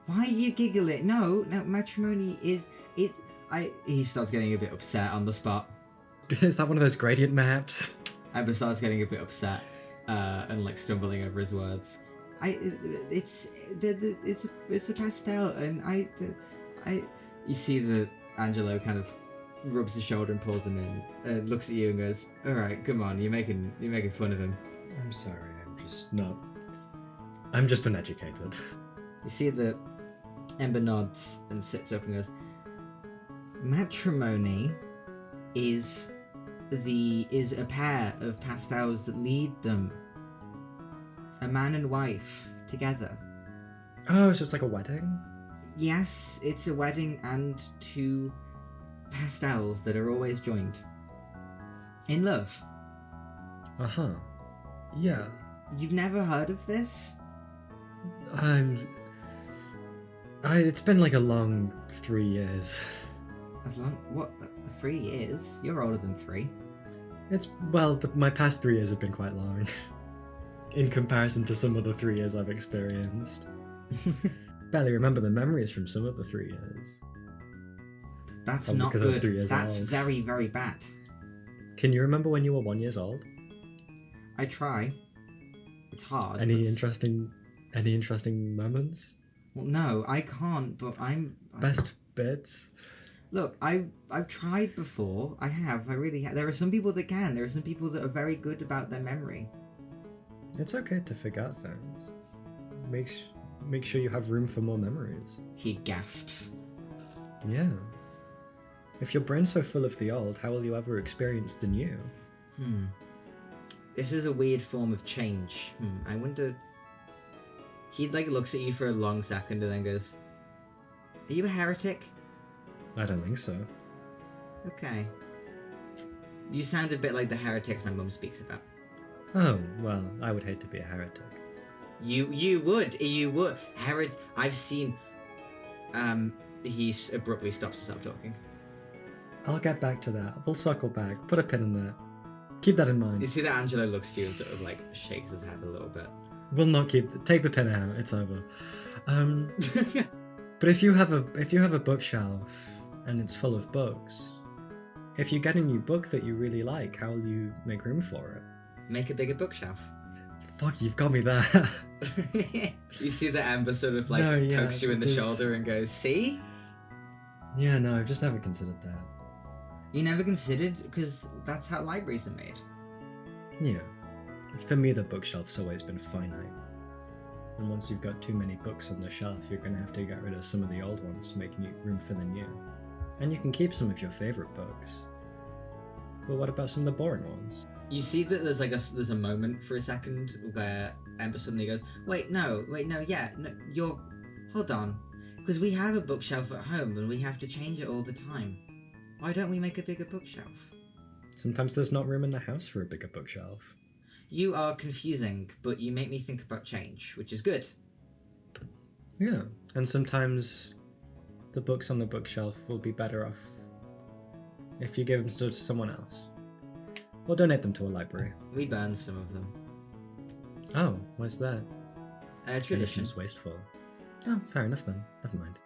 Why are you giggling? No, matrimony is it. He starts getting a bit upset on the spot. Is that one of those gradient maps? Amber starts getting a bit upset and like stumbling over his words. It's a pastel, and I. You see that Angelo kind of rubs his shoulder and pulls him in, and looks at you and goes, "All right, come on, you're making fun of him." I'm sorry, I'm just uneducated. You see that Ember nods and sits up and goes, matrimony is a pair of pastels that lead them. A man and wife together. Oh, so it's like a wedding? Yes, it's a wedding and two pastels that are always joined. In love. Uh-huh. Yeah. You've never heard of this? It's been like a long 3 years. As long... What? 3 years? You're older than 3. My past 3 years have been quite long. In comparison to some of the 3 years I've experienced. Barely remember the memories from some of the 3 years. That's Probably not because I was good. 3 years That's old. very, very bad. Can you remember when you were 1 years old? I try. It's hard. Any but- interesting moments? Well, no, I can't, but Best bits? Look, I've tried before. I have. I really have. There are some people that can. There are some people that are very good about their memory. It's okay to forget things. Make sure you have room for more memories. He gasps. Yeah. If your brain's so full of the old, how will you ever experience the new? This is a weird form of change. I wonder... He, looks at you for a long second and then goes, "Are you a heretic?" I don't think so. Okay. You sound a bit like the heretics my mum speaks about. Oh, well, I would hate to be a heretic. You would. I've seen... He abruptly stops himself talking. I'll get back to that. We'll circle back. Put a pin in that. Keep that in mind. You see that Angelo looks to you and sort of, shakes his head a little bit. We'll not take the pin out. It's over. But if you have a bookshelf and it's full of books, if you get a new book that you really like, how will you make room for it? Make a bigger bookshelf. Fuck, you've got me there. You see that Amber sort of pokes you in the because- shoulder and goes, "See? Yeah, no, I've just never considered that. You never considered, because that's how libraries are made." Yeah. For me, the bookshelf's always been finite. And once you've got too many books on the shelf, you're going to have to get rid of some of the old ones to make room for the new. And you can keep some of your favourite books. But what about some of the boring ones? You see that there's a moment for a second where Amber suddenly goes, wait, no, hold on. Because we have a bookshelf at home and we have to change it all the time. Why don't we make a bigger bookshelf? Sometimes there's not room in the house for a bigger bookshelf. You are confusing, but you make me think about change, which is good. Yeah, and sometimes the books on the bookshelf will be better off if you give them to someone else. Or donate them to a library. We burned some of them. Oh, why's that? Tradition. Tradition's wasteful. Oh, fair enough then. Never mind.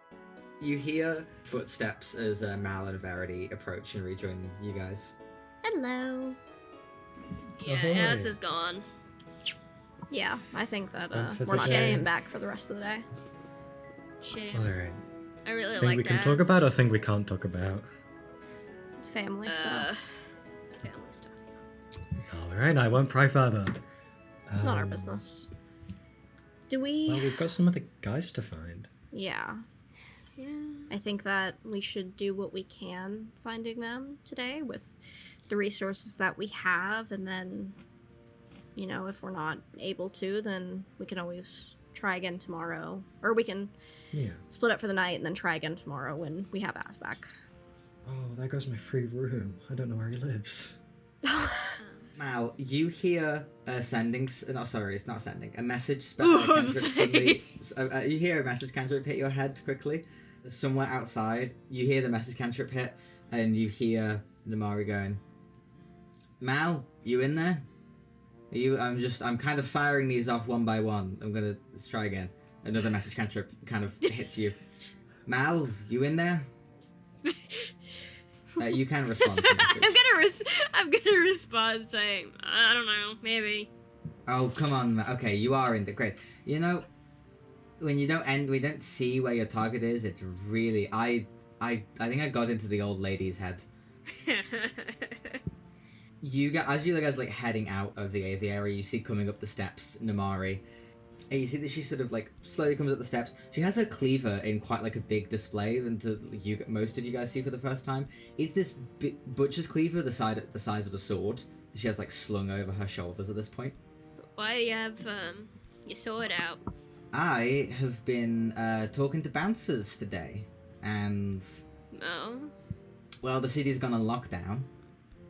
You hear footsteps as Mal and Verity approach and rejoin you guys. Hello. Yeah, Ahoy. Az is gone. Yeah, I think that For we're not today. getting back for the rest of the day. Shame. Alright. I really Thing like we can Az. talk about or thing we can't talk about? Family stuff. Family stuff. Alright, I won't pry further. Not our business. Do we? Well, we've got some other guys to find. Yeah. Yeah. I think that we should do what we can finding them today with the resources that we have, and then, if we're not able to, then we can always try again tomorrow. Or we can Yeah. split up for the night and then try again tomorrow when we have Az back. Oh, there goes my free room. I don't know where he lives. Mal, you hear a sending... No, sorry, it's not sending. A message spell. Ooh, I'm you hear a message cantrip hit your head quickly. Somewhere outside, you hear the message cantrip hit, and you hear Namari going, "Mal, you in there? I'm kind of firing these off one by one. Let's try again." Another message cantrip kind of hits you. "Mal, you in there?" You can respond to the message. I'm gonna respond saying, I don't know, maybe. Oh, come on, Mal. Okay, you are in there. Great. When we don't see where your target is, it's really... I think I got into the old lady's head. As you guys heading out of the aviary, you see coming up the steps Namari. And you see that she sort of slowly comes up the steps. She has her cleaver in quite a big display, and most of you guys see for the first time. It's this butcher's cleaver, the size of a sword, that she has slung over her shoulders at this point. Why do you have your sword out? I have been talking to bouncers today, and No. well, the city's gone on lockdown,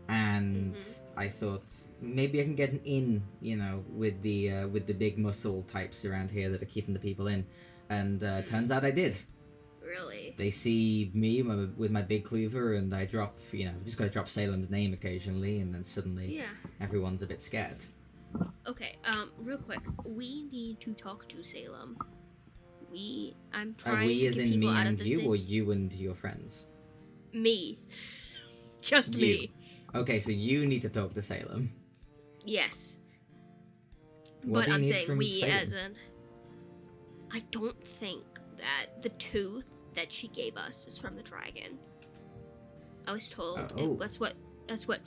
and I thought maybe I can get an in, with the big muscle types around here that are keeping the people in, and turns out I did. Really? They see me with my big cleaver, and I drop, just gotta drop Salem's name occasionally, and then suddenly Yeah. everyone's a bit scared. Okay, real quick. We need to talk to Salem. I'm Are trying we to as get in people me out of and the you, city. or you and your friends? Me. Just You. me. Okay, so you need to talk to Salem. Yes. What But do you I'm need saying from we Salem? as in... I don't think that the tooth that she gave us is from the dragon. I was told Oh. that's what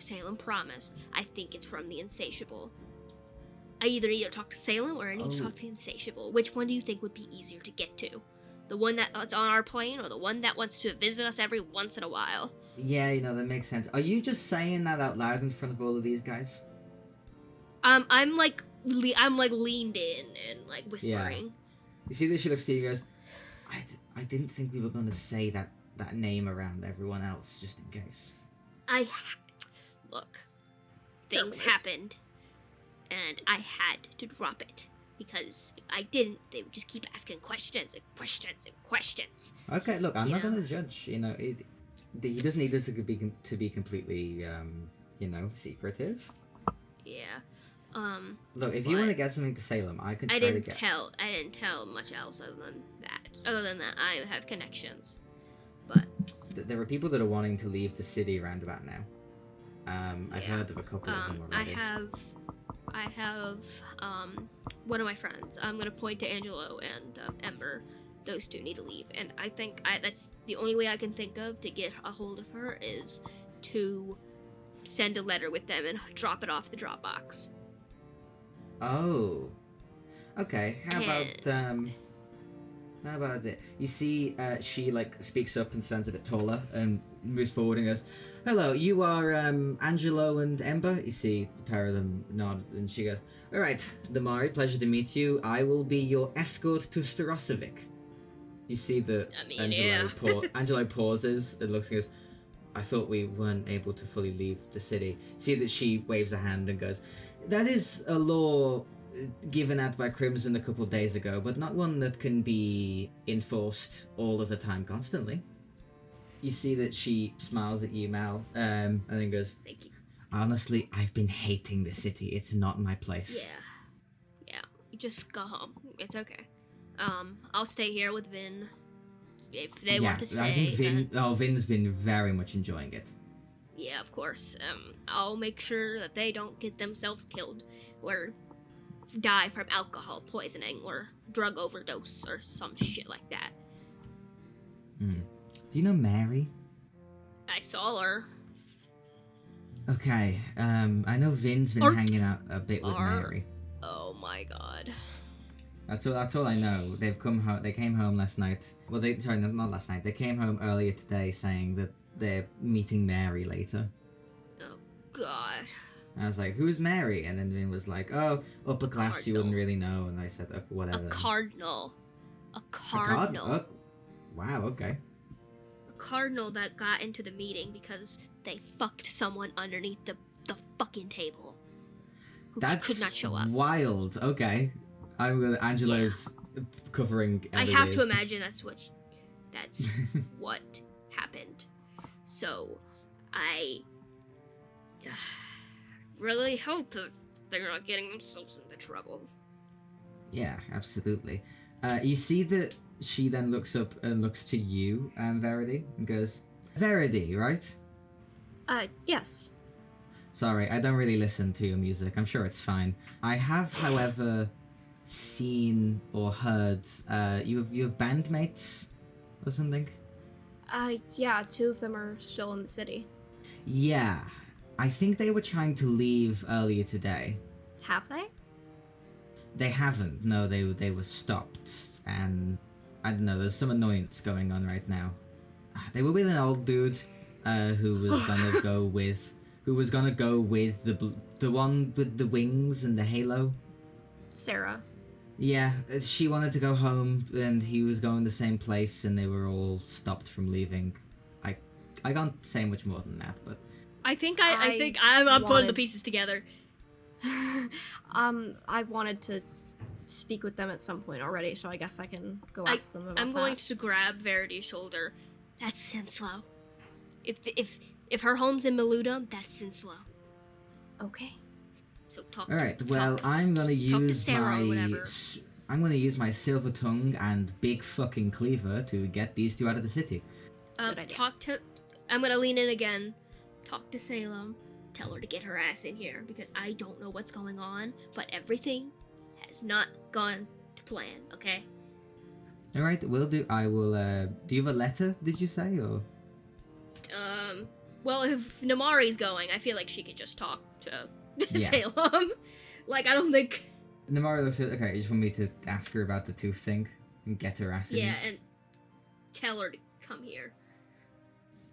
Salem promised. I think it's from the insatiable. I either need to talk to Salem or I need to Oh. talk to the insatiable. Which one do you think would be easier to get to? The one that's on our plane or the one that wants to visit us every once in a while? Yeah, that makes sense. Are you just saying that out loud in front of all of these guys? I'm like leaned in and like whispering. You see this? She looks to you and goes, I didn't think we were going to say that name around everyone else, just in case. Look, things Sure, Liz. happened, and I had to drop it because if I didn't, they would just keep asking questions and questions and questions. Okay, look, I'm not Yeah. going to judge. He doesn't need this to be completely, secretive. Yeah. Look, if you But want to get something to Salem, I can try I to didn't get. tell much else other than that. Other than that, I have connections. But There are people that are wanting to leave the city around about now. I've Yeah. heard of a couple of them I already. have one of my friends. I'm gonna point to Angelo and Ember. Those two need to leave, and I think that's the only way I can think of to get a hold of her is to send a letter with them and drop it off the Dropbox. Oh. Okay. How about it? You see, she speaks up and stands a bit taller and moves forward and goes, "Hello, you are Angelo and Ember." You see the pair of them nod, and she goes, "All right, Damari, pleasure to meet you. I will be your escort to Starosovic." You see that I mean, yeah. Angelo pauses and looks and goes, "I thought we weren't able to fully leave the city." See that she waves a hand and goes, "That is a law given out by Crimson a couple of days ago, but not one that can be enforced all of the time constantly." You see that she smiles at you, Mal, and then goes, Thank you. "Honestly, I've been hating the city. It's not my place." Yeah. You just go home. It's okay. I'll stay here with Vin. If they want to stay, I think then- Vin's been very much enjoying it. Yeah, of course. I'll make sure that they don't get themselves killed or die from alcohol poisoning or drug overdose or some shit like that. Do you know Mary? I saw her. Okay, I know Vin's been Or- hanging out a bit with or- Mary. Oh my god. That's all I know. They came home last night. Well, not last night. They came home earlier today saying that they're meeting Mary later. Oh god. And I was like, "Who's Mary?" And then Vin was like, "Oh, upper class, you Cardinal. wouldn't really know." And I said, "Okay, whatever." A cardinal. A A cardinal. Oh, wow, okay. A cardinal that got into the meeting because they fucked someone underneath the fucking table. Who That's could not show up. wild. Okay. Angela's covering I Ember's have to ears. imagine that's what happened. So, I really hope that they're not getting themselves into trouble. Yeah, absolutely. You see that she then looks up and looks to you, Verity, and goes, "Verity, right? Yes. Sorry, I don't really listen to your music. I'm sure it's fine. I have, however, seen or heard you have bandmates or something. Yeah, two of them are still in the city. Yeah, I think they were trying to leave earlier today. Have they? They haven't. No, they were stopped, and I don't know. There's some annoyance going on right now. They were with an old dude who was gonna go with the one with the wings and the halo. Sarah. Yeah, she wanted to go home, and he was going the same place, and they were all stopped from leaving. I can't say much more than that, but I think I'm putting the wanted- pieces together. I wanted to speak with them at some point already, so I guess I can go ask them about I'm that. going to grab Verity's shoulder. That's Sinslow. If her home's in Meluda, that's Sinslow. Okay. So talk. all right. To, Well, talk, I'm gonna just talk to use Sarah or my whatever. I'm gonna use my silver tongue and big fucking cleaver to get these two out of the city. Good idea. Talk to. I'm gonna lean in again. Talk to Salem. Tell her to get her ass in here because I don't know what's going on, but everything has not gone to plan. Okay. All right, will do. I will. Do you have a letter? Did you say or? Well, if Namari's going, I feel like she could just talk to Yeah. Salem. Like, I don't think. Namara looks at. Okay, you just want me to ask her about the tooth thing and get her ass in. Yeah, and tell her to come here.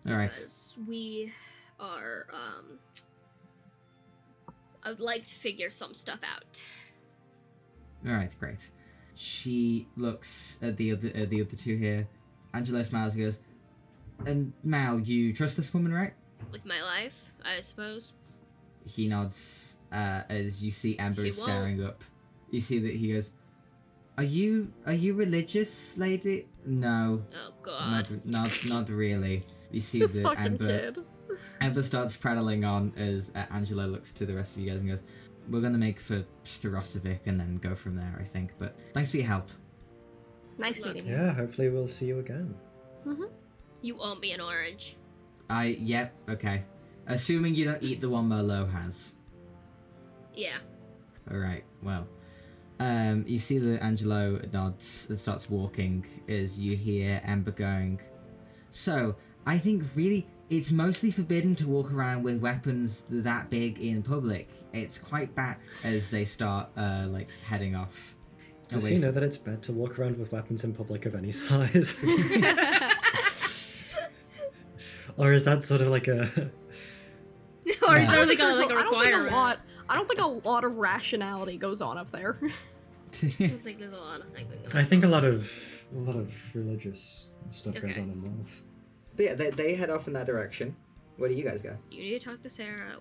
All right. Because we are, I'd like to figure some stuff out. All right. Great. She looks at the other two here. Angelo smiles and goes, "And Mal, you trust this woman, right?" With my life, I suppose. He nods as you see Amber She is staring up. You see that he goes, Are you religious, lady?" "No, Oh, God. not really." You see This that fucking kid. Amber starts prattling on as Angelo looks to the rest of you guys and goes, "We're gonna make for Starosovic and then go from there, I think. But thanks for your help." Nice Look. meeting you. Yeah, hopefully we'll see you again. You owe me an orange. Yep, okay. Assuming you don't eat the one Merlot has. Yeah. Alright, well. You see that Angelo nods and starts walking as you hear Amber going, "So, I think really it's mostly forbidden to walk around with weapons that big in public. It's quite bad," as they start, heading off. Does away he know from- that it's bad to walk around with weapons in public of any size? Or is that sort of like a... Or is Yeah. there like a I don't think requirement? I don't think a lot of rationality goes on up there. I don't think there's a lot of things. I think a lot of religious stuff goes Okay. on in there. But yeah, they head off in that direction. Where do you guys go? You need to talk to Sarah.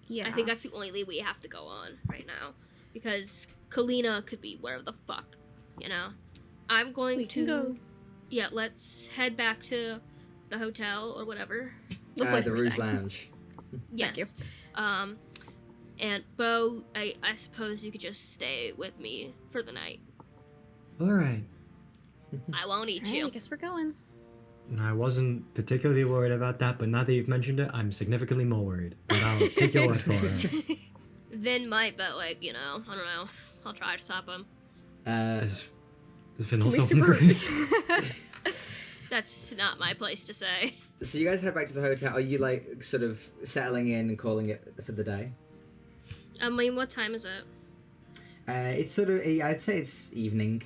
Yeah. I think that's the only lead we have to go on right now. Because Kalina could be wherever the fuck, you know? I'm going We to... can go. Yeah, let's head back to the hotel or whatever. The place the we're Rouge staying. Lounge. Yes. And Bo, I suppose you could just stay with me for the night. Alright. I won't eat Alright, I you. guess we're going. I wasn't particularly worried about that, but now that you've mentioned it, I'm significantly more worried. But I'll take your word for it. Vin might, but like, you know, I don't know. I'll try to stop him. Is Vin Can we also super- hungry? That's not my place to say. So you guys head back to the hotel. Are you like sort of settling in and calling it for the day? I mean, what time is it? It's sort of. I'd say it's evening.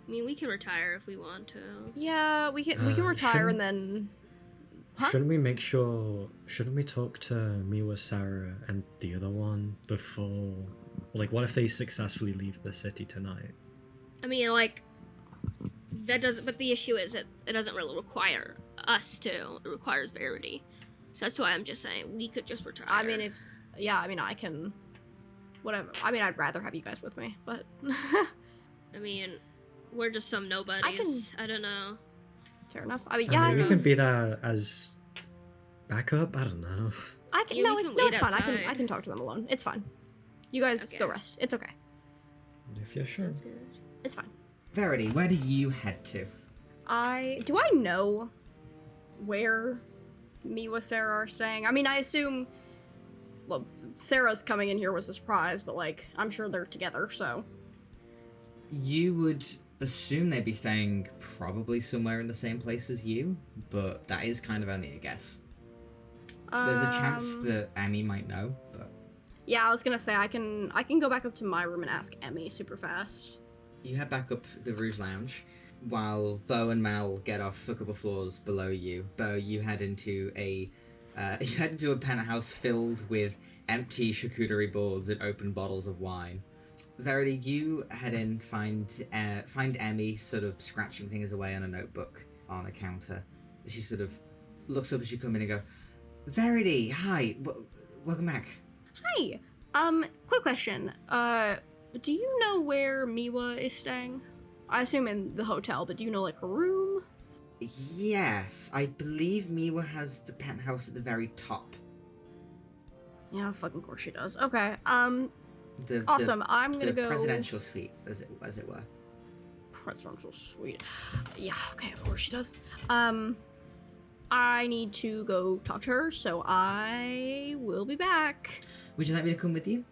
I mean, we can retire if we want to. Yeah, we can retire shouldn't- and then Huh? Shouldn't we talk to Miwa, Sarah, and the other one before... Like, what if they successfully leave the city tonight? I mean, like, that doesn't. But the issue is that it doesn't really require us to. It requires Verity. So that's why I'm just saying we could just retire. I mean I can whatever. I mean I'd rather have you guys with me, but I mean, we're just some nobodies. I don't know. fair enough. I mean I yeah, mean, we I can be there as backup? I don't know. can Yeah, no, we it's, can no, wait it's fine. I outside. can talk to them alone. It's fine. You guys Okay. go rest. It's okay. If you're sure. Sounds good. It's fine. Verity, where do you head to? Do I know where Miwa, Sarah are staying? I mean, I assume. Well, Sarah's coming in here was a surprise, but like I'm sure they're together. So You would assume they'd be staying probably somewhere in the same place as you, but that is kind of only a guess. There's a chance that Emmy might know, but Yeah, I was gonna say I can go back up to my room and ask Emmy super fast. you head back up the Rouge Lounge while Bo and Mal get off a couple floors below you. Bo, you head into a penthouse filled with empty charcuterie boards and open bottles of wine. Verity, you head in, find Emmy sort of scratching things away on a notebook on a counter. She sort of looks up as you come in and go, Verity, hi, welcome back. Hi. Quick question. Do you know where Miwa is staying? I assume in the hotel, but do you know, like, her room? Yes, I believe Miwa has the penthouse at the very top. Yeah, fucking course she does. Okay, The, awesome. I'm The gonna go... presidential suite, as it were. Presidential suite. Yeah, okay, of course she does. I need to go talk to her, so I will be back. Would you like me to come with you?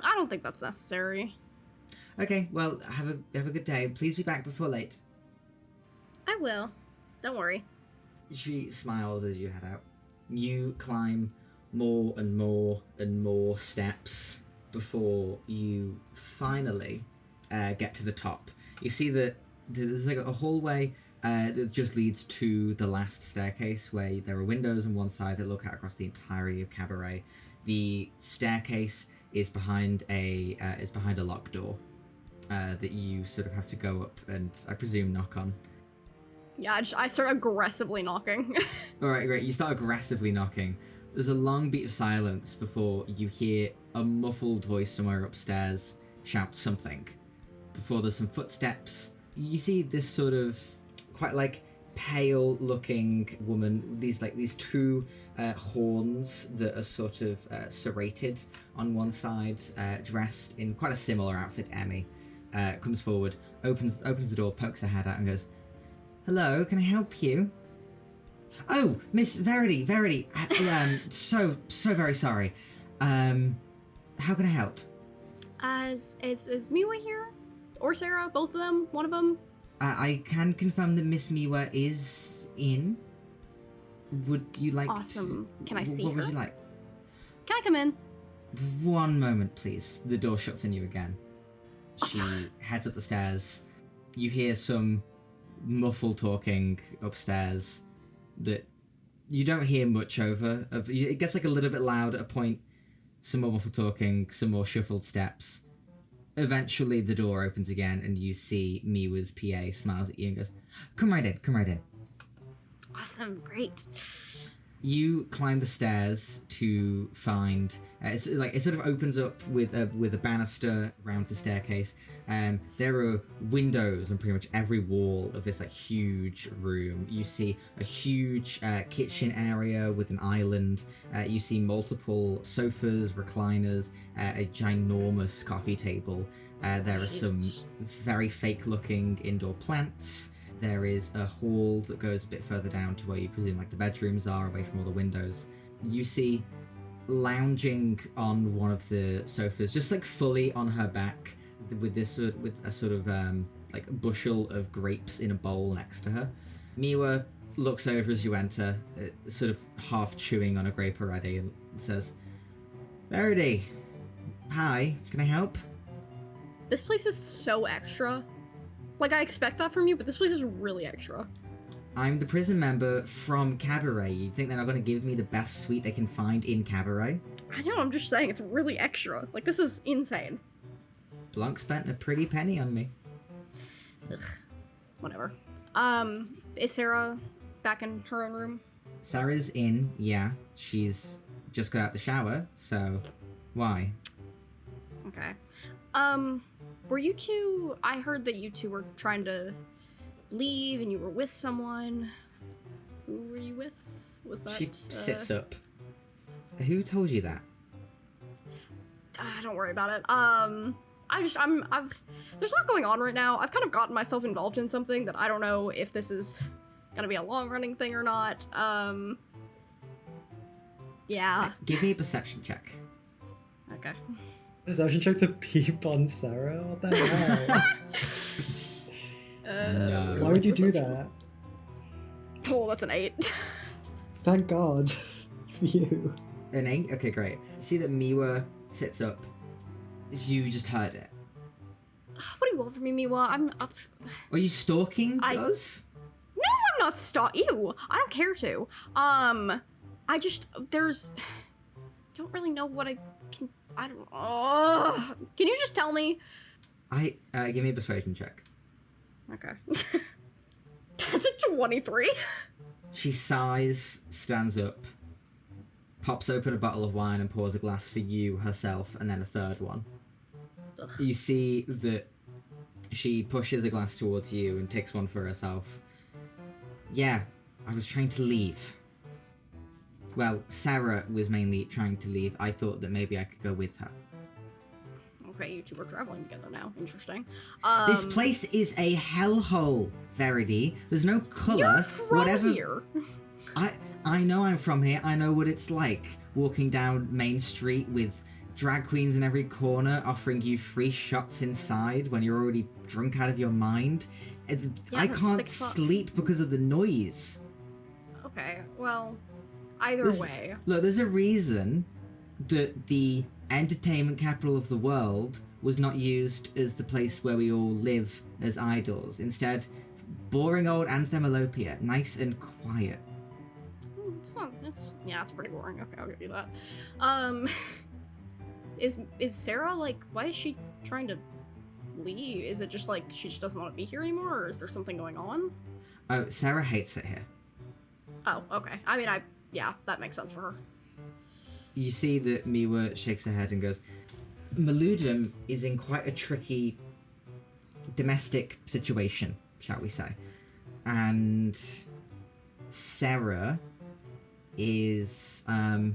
I don't think that's necessary. Okay, well, have a good day. Please be back before late. I will. Don't worry. She smiles as you head out. You climb more and more and more steps before you finally get to the top. You see that there's like a hallway that just leads to the last staircase, where there are windows on one side that look out across the entirety of Cabaret. The staircase is behind a locked door that you sort of have to go up and, I presume, knock on. Yeah, I start aggressively knocking. Alright, great. You start aggressively knocking. There's a long beat of silence before you hear a muffled voice somewhere upstairs shout something. Before there's some footsteps. You see this sort of quite like pale looking woman, these two horns that are sort of serrated on one side, dressed in quite a similar outfit to Emmy, comes forward, opens the door, pokes her head out and goes, "Hello, can I help you?" "Oh, Miss Verity, so very sorry. How can I help?" Is Miwa here? Or Sarah? Both of them? One of them? I can confirm that Miss Miwa is in. Would you like Awesome. Can I see what her? would you like? Can I come in? One moment, please. The door shuts on you again. She heads up the stairs. You hear some muffled talking upstairs that you don't hear much over. It gets like a little bit loud at a point. Some more muffled talking, some more shuffled steps. Eventually the door opens again and you see Miwa's PA smiles at you and goes, come right in. Awesome, great. You climb the stairs to find it sort of opens up with a banister around the staircase. There are windows on pretty much every wall of this like huge room. You see a huge kitchen area with an island. You see multiple sofas, recliners, a ginormous coffee table. There are some very fake looking indoor plants. There is a hall that goes a bit further down to where you presume like the bedrooms are, away from all the windows. You see lounging on one of the sofas, just like fully on her back, with a sort of like bushel of grapes in a bowl next to her. Miwa looks over as you enter, sort of half chewing on a grape already, and says, "Verity, hi, can I help?" This place is so extra. Like, I expect that from you, but this place is really extra. I'm the prison member from Cabaret. You think they're not going to give me the best suite they can find in Cabaret? I know, I'm just saying, it's really extra. Like, this is insane. Blanc spent a pretty penny on me. Ugh. Whatever. Is Sarah back in her own room? Sarah's in, yeah. She's just got out the shower, so why? Okay. Were you two... I heard that you two were trying to leave and you were with someone. Who were you with? Was that... She sits up. Who told you that? Don't worry about it. There's a lot going on right now. I've kind of gotten myself involved in something that I don't know if this is gonna be a long-running thing or not. Yeah. Give me a perception check. Okay. Perception check to peep on Sarah? What the hell? No. Why would you do that? Oh, that's an 8. Thank God for you. An 8? Okay, great. See that Miwa sits up. You just heard it. What do you want from me, Miwa? I'm up. Are you stalking us? No, I'm not Ew, I don't care to. Don't really know what I I don't. Can you just tell me? Give me a persuasion check. Okay. That's a 23. She sighs, stands up, pops open a bottle of wine and pours a glass for you, herself, and then a third one. Ugh. You see that she pushes a glass towards you and takes one for herself. Yeah, I was trying to leave. Well, Sarah was mainly trying to leave. I thought that maybe I could go with her. Okay, you two are traveling together now. Interesting. This place is a hellhole, Verity. There's no colour. You're from here. I know I'm from here. I know what it's like walking down Main Street with drag queens in every corner offering you free shots inside when you're already drunk out of your mind. I can't sleep because of the noise. Okay, well, either way. Look, there's a reason that the entertainment capital of the world was not used as the place where we all live as idols. Instead, boring old Anthemalopia, nice and quiet. It's pretty boring. Okay, I'll give you that. Is Sarah, like, why is she trying to leave? Is it just like she just doesn't want to be here anymore, or is there something going on? Oh, Sarah hates it here. Oh, okay. I mean, yeah, that makes sense for her. You see that Miwa shakes her head and goes, Maludum is in quite a tricky domestic situation, shall we say. And Sarah is, I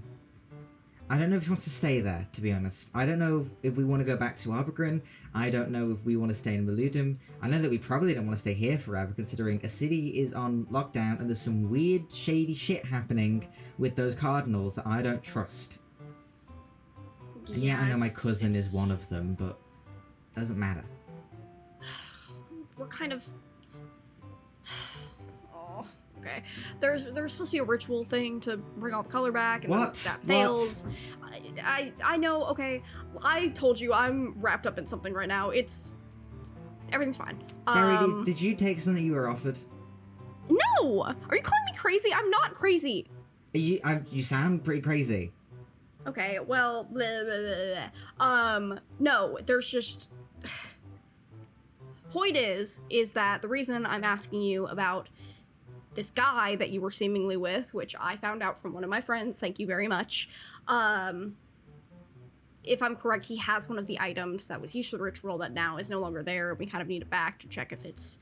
don't know if she wants to stay there, to be honest. I don't know if we want to go back to Arbogren. I don't know if we want to stay in Maludum. I know that we probably don't want to stay here forever, considering a city is on lockdown and there's some weird, shady shit happening with those cardinals that I don't trust. And yeah, I know my cousin is one of them, but it doesn't matter. We're kind of... Oh, okay. There was supposed to be a ritual thing to bring all the color back, and that failed. I know, okay. I told you I'm wrapped up in something right now. Everything's fine. Verity, did you take something you were offered? No! Are you calling me crazy? I'm not crazy. You sound pretty crazy. Okay, well, blah, blah, blah, blah. No, there's just... Point is that the reason I'm asking you about this guy that you were seemingly with, which I found out from one of my friends, thank you very much, if I'm correct, he has one of the items that was used for the ritual that now is no longer there. We kind of need it back to check if it's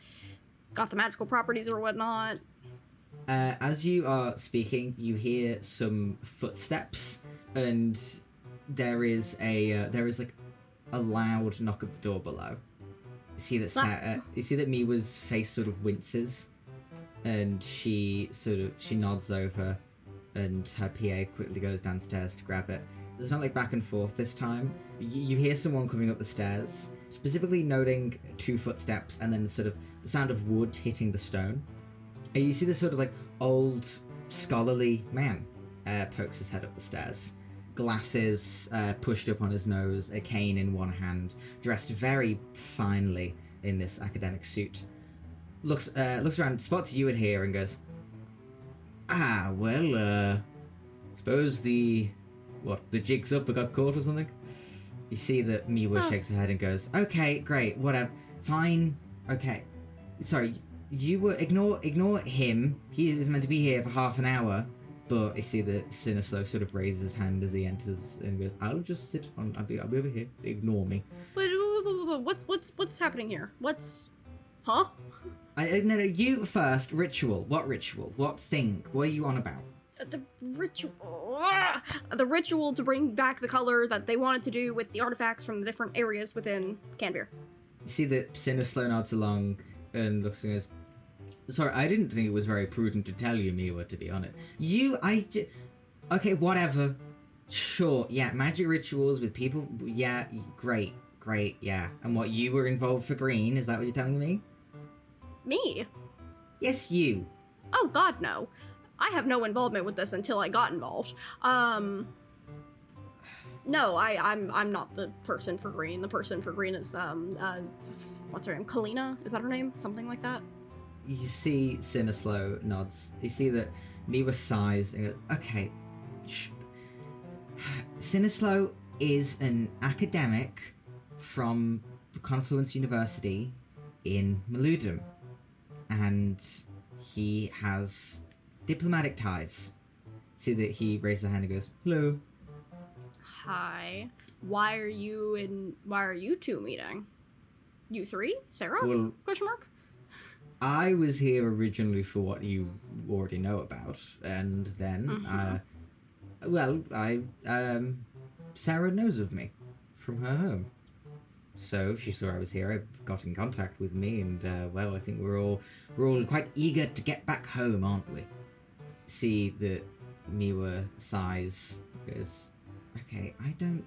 got the magical properties or whatnot. As you are speaking, you hear some footsteps, and there is like a loud knock at the door below. You see that Miwa's face sort of winces, and she nods over, and her PA quickly goes downstairs to grab it. There's not like back and forth this time. You hear someone coming up the stairs, specifically noting 2 footsteps, and then sort of the sound of wood hitting the stone. And you see this sort of like old scholarly man pokes his head up the stairs. Glasses pushed up on his nose, a cane in one hand, dressed very finely in this academic suit. Looks around, spots you in here and goes, suppose the jig's up, I got caught or something? You see that Miwa shakes her head and goes, okay, great, whatever, fine, okay. Sorry, you were, ignore him, he was meant to be here for half an hour. But you see that Sinislo sort of raises his hand as he enters and goes, I'll just sit on, I'll be over here, ignore me. Wait, what's happening here? Huh? No, you first, ritual. What ritual? What thing? What are you on about? The ritual to bring back the color that they wanted to do with the artifacts from the different areas within Canvir. You see that Sinislo nods along and looks and goes, sorry, I didn't think it was very prudent to tell you, Miwa, to be honest. Okay, whatever. Sure, yeah, magic rituals with people, yeah, great, yeah. And what, you were involved for Green, is that what you're telling me? Me? Yes, you. Oh, God, no. I have no involvement with this until I got involved. No, I'm not the person for Green. The person for Green is, what's her name? Kalina? Is that her name? Something like that? You see Sinislo nods. You see that Miwa sighs and goes, okay. Sinislo, is an academic from Confluence University in Maludum, and he has diplomatic ties. See that he raises a hand and goes, "Hello." Hi. Why are you two meeting? You three? Sarah? Well, Question mark? I was here originally for what you already know about, and then, Sarah knows of me from her home. So she saw I was here, got in contact with me, and, I think we're all quite eager to get back home, aren't we? See that Miwa sighs, goes, okay, I don't...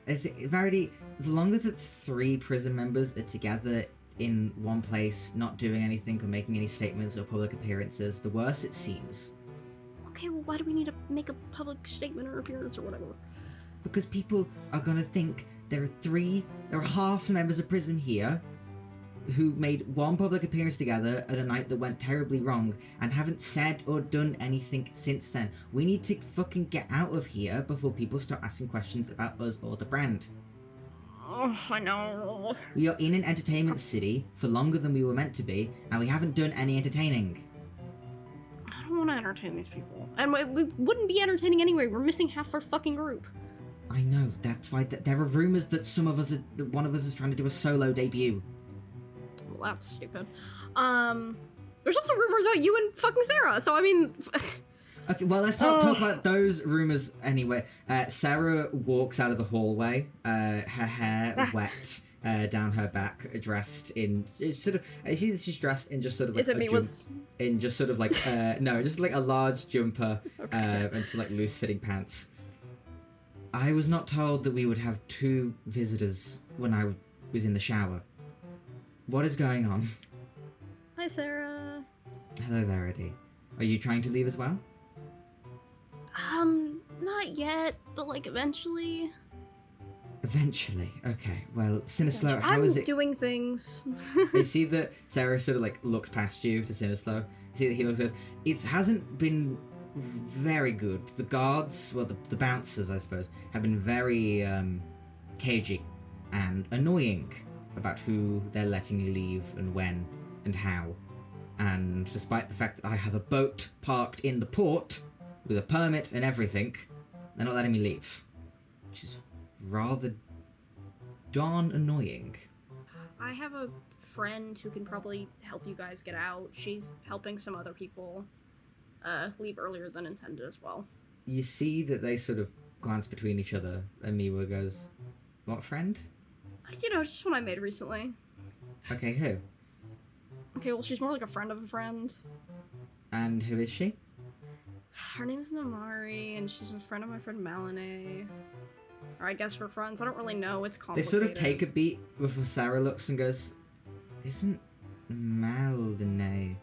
Verity, the longer that 3 prison members are together in one place, not doing anything or making any statements or public appearances, the worse it seems. Okay, well, why do we need to make a public statement or appearance or whatever? Because people are gonna think there are half the members of prison here who made one public appearance together at a night that went terribly wrong and haven't said or done anything since then. We need to fucking get out of here before people start asking questions about us or the brand. Oh, I know. We are in an entertainment city for longer than we were meant to be, and we haven't done any entertaining. I don't want to entertain these people. And we wouldn't be entertaining anyway. We're missing half our fucking group. I know, that's why there are rumors that that one of us is trying to do a solo debut. Well, that's stupid. There's also rumors about you and fucking Sarah, so I mean... Okay, well, let's not talk about those rumors anyway. Sarah walks out of the hallway, her hair wet down her back, dressed in she's dressed in just sort of like just like a large jumper and some like loose fitting pants. I was not told that we would have 2 visitors when I was in the shower. What is going on? Hi, Sarah. Hello, Verity. Are you trying to leave as well? Not yet, but like eventually. Eventually, okay. Well, Sinislow, how is it? I'm doing things. You see that Sarah sort of like looks past you to Sinislow. You see that he looks at us. It hasn't been very good. The guards, well, the bouncers, I suppose, have been very cagey and annoying about who they're letting leave and when and how. And despite the fact that I have a boat parked in the port with a permit and everything, they're not letting me leave. Which is rather darn annoying. I have a friend who can probably help you guys get out. She's helping some other people leave earlier than intended as well. You see that they sort of glance between each other, and Miwa goes, "What friend?" You know, just one I made recently. Okay, who? Okay, well, she's more like a friend of a friend. And who is she? Her name's Namari, and she's a friend of my friend Melanie. Or I guess we're friends. I don't really know. It's They complicated. sort of take a beat before Sarah looks and goes, "Isn't Maldene?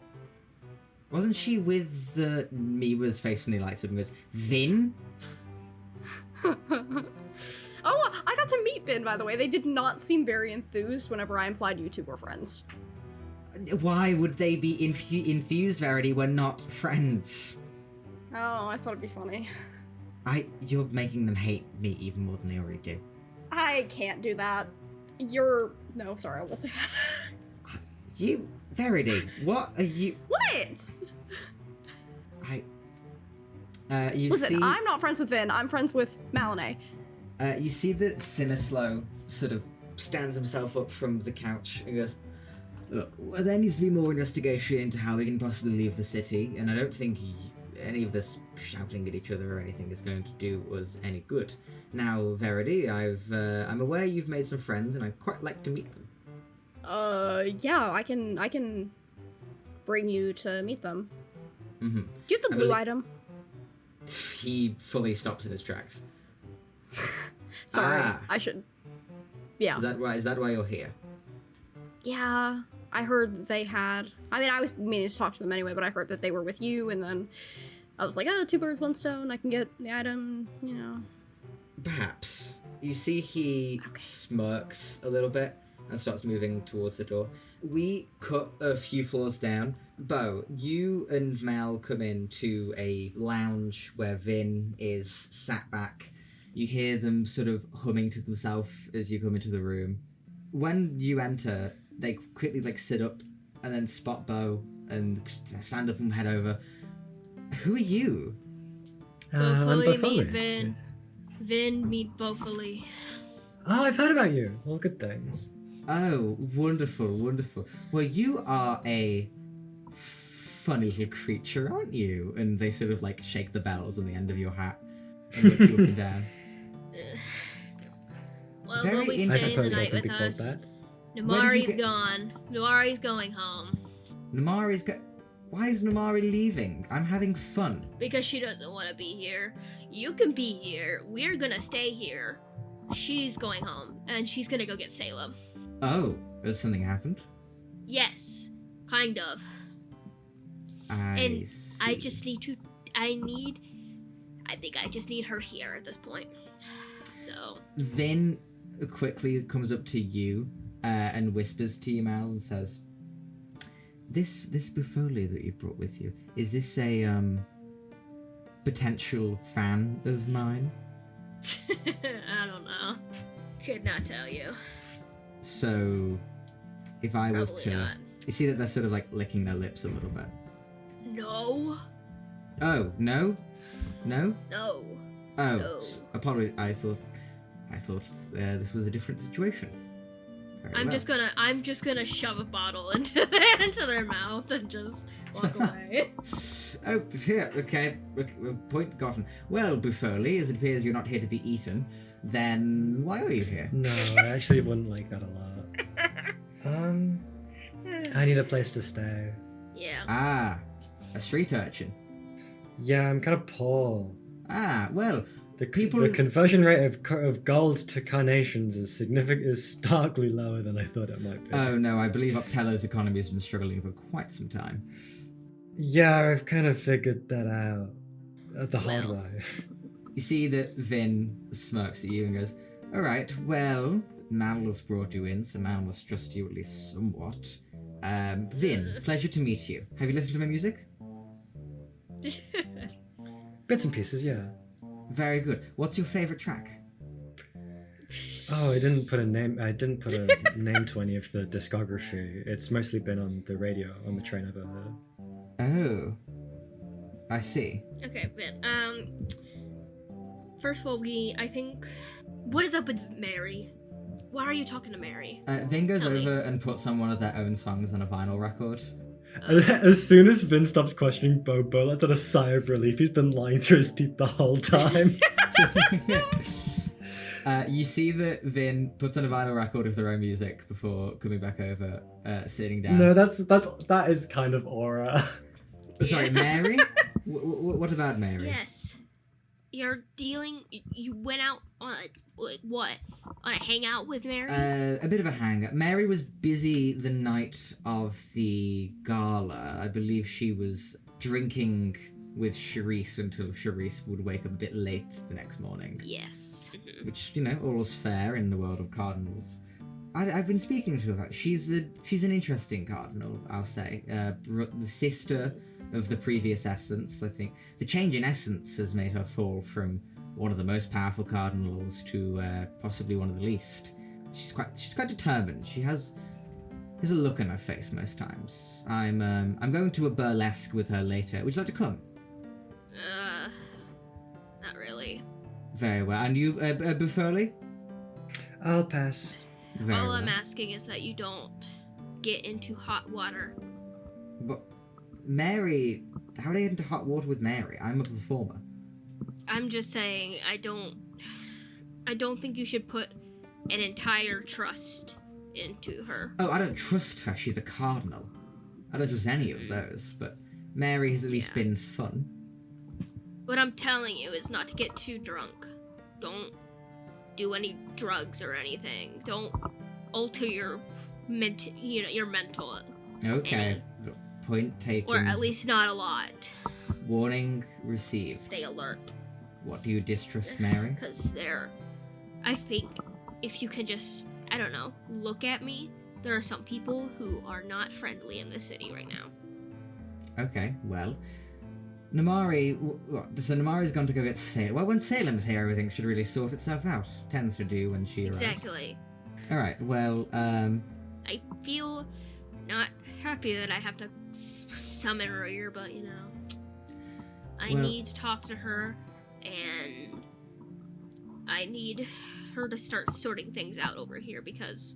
Wasn't she with the Miwa's face when he lights up and goes, Vin?" Oh, I got to meet Bin, by the way. They did not seem very enthused whenever I implied you two were friends. Why would they be enthused, Verity? We're not friends. Oh, I thought it'd be funny. You're making them hate me even more than they already do. I can't do that. No, sorry, I will say that. You, Verity, what are you... What? Listen, I'm not friends with Vin. I'm friends with Malinae. You see that Sinislow sort of stands himself up from the couch and goes, "Look, well, there needs to be more investigation into how we can possibly leave the city, and I don't think any of this shouting at each other or anything is going to do us any good. Now, Verity, I'm aware you've made some friends, and I'd quite like to meet them." Yeah, I can bring you to meet them. Mm-hmm. Do you have the blue item? He fully stops in his tracks. Sorry, I should. Yeah. Is that why you're here? Yeah, I heard that they had. I mean, I was meaning to talk to them anyway, but I heard that they were with you, and then I was like, "Oh, 2 birds, 1 stone. I can get the item, you know." Perhaps. You see he smirks a little bit and starts moving towards the door. We cut a few floors down. Bo, you and Mel come into a lounge where Vin is sat back You hear them sort of humming to themselves as you come into the room. When you enter, they quickly like sit up and then spot Bo and stand up and head over. Who are you? I'm Bofoli, meet Bofoli. Vin. Vin, meet Bofoli. Oh, I've heard about you. All good things. Oh, wonderful, wonderful. Well, you are a funny little creature, aren't you? And they sort of like shake the bells on the end of your hat and look you up and down. Well, Very will we interesting. I stay suppose the I night can with be called us? that. Namari's get- gone. Namari's going home. Why is Namari leaving? I'm having fun. Because she doesn't want to be here. You can be here. We're gonna stay here. She's going home, and she's gonna go get Salem. Oh, has something happened? Yes, kind of. I I just need to. I think I just need her here at this point. So. Vin quickly comes up to you and whispers to you, Mal, and says, This Buffoli that you brought with you, is this a potential fan of mine? I don't know. Could not tell you. So, if I were Probably to, not. you see that they're sort of like licking their lips a little bit. No. Oh no, no. No. Oh, No. apologies. I thought this was a different situation. Very I'm well. just gonna shove a bottle into their mouth and just walk away. Oh, yeah, okay. Point gotten. Well, Buffoli, as it appears you're not here to be eaten, then why are you here? No, I actually wouldn't like that a lot. I need a place to stay. Yeah. Ah, a street urchin. Yeah, I'm kind of poor. Ah, well, The People- the conversion rate of gold to carnations is starkly lower than I thought it might be. oh no, I believe Uptello's economy has been struggling for quite some time. Yeah, I've kind of figured that out the hard Well. way. You see that Vin smirks at you and goes, Alright, well, Mal has brought you in, so Mal must trust you at least somewhat. Vin, pleasure to meet you. Have you listened to my music? Bits and pieces, yeah. Very good. What's your favourite track? Oh, I didn't put a name to any of the discography. It's mostly been on the radio on the train I've ever heard. Oh, I see. Okay, Vin. First of all, I think. What is up with Mary? Why are you talking to Mary? Vin goes Tell me. over and puts on one of their own songs on a vinyl record. As soon as Vin stops questioning Bo lets out a sigh of relief. He's been lying through his teeth the whole time. You see that Vin puts on a vinyl record of their own music before coming back over, sitting down. No, that is kind of aura. Oh, sorry, Mary? What about Mary? Yes. You're dealing. You went out on on a hangout with Mary? A bit of a hang-up. Mary was busy the night of the gala. I believe she was drinking with Charisse until Charisse would wake up a bit late the next morning. Yes. Mhm. Which, all's fair in the world of cardinals. I've been speaking to her. She's an interesting cardinal, I'll say. Sister of the previous essence. I think the change in essence has made her fall from one of the most powerful cardinals to possibly one of the least. She's quite determined. She has a look on her face most times. I'm going to a burlesque with her later. Would you like to come? Not really. Very well. And you, Buffoli? I'll pass. Very All well. I'm asking is that you don't get into hot water. But Mary, how do I get into hot water with Mary? I'm a performer. I'm just saying, I don't think you should put an entire trust into her. Oh, I don't trust her. She's a cardinal. I don't trust any of those. But Mary has at least Yeah. been fun. What I'm telling you is not to get too drunk. Don't do any drugs or anything. Don't alter your your mental, Okay. Point taken. or at least not a lot. Warning received. Stay alert, What do you distrust, Mary? because I think if you could just, I don't know, look at me. There are some people who are not friendly in this city right now. Okay, well, Namari, what? So Namari's gone to go get Salem. Well, when Salem's here, everything should really sort itself out. Tends to do when she arrives. Exactly. All right. Well, I feel not happy that I have to summon her here, but you know, I Well- need to talk to her, and I need her to start sorting things out over here because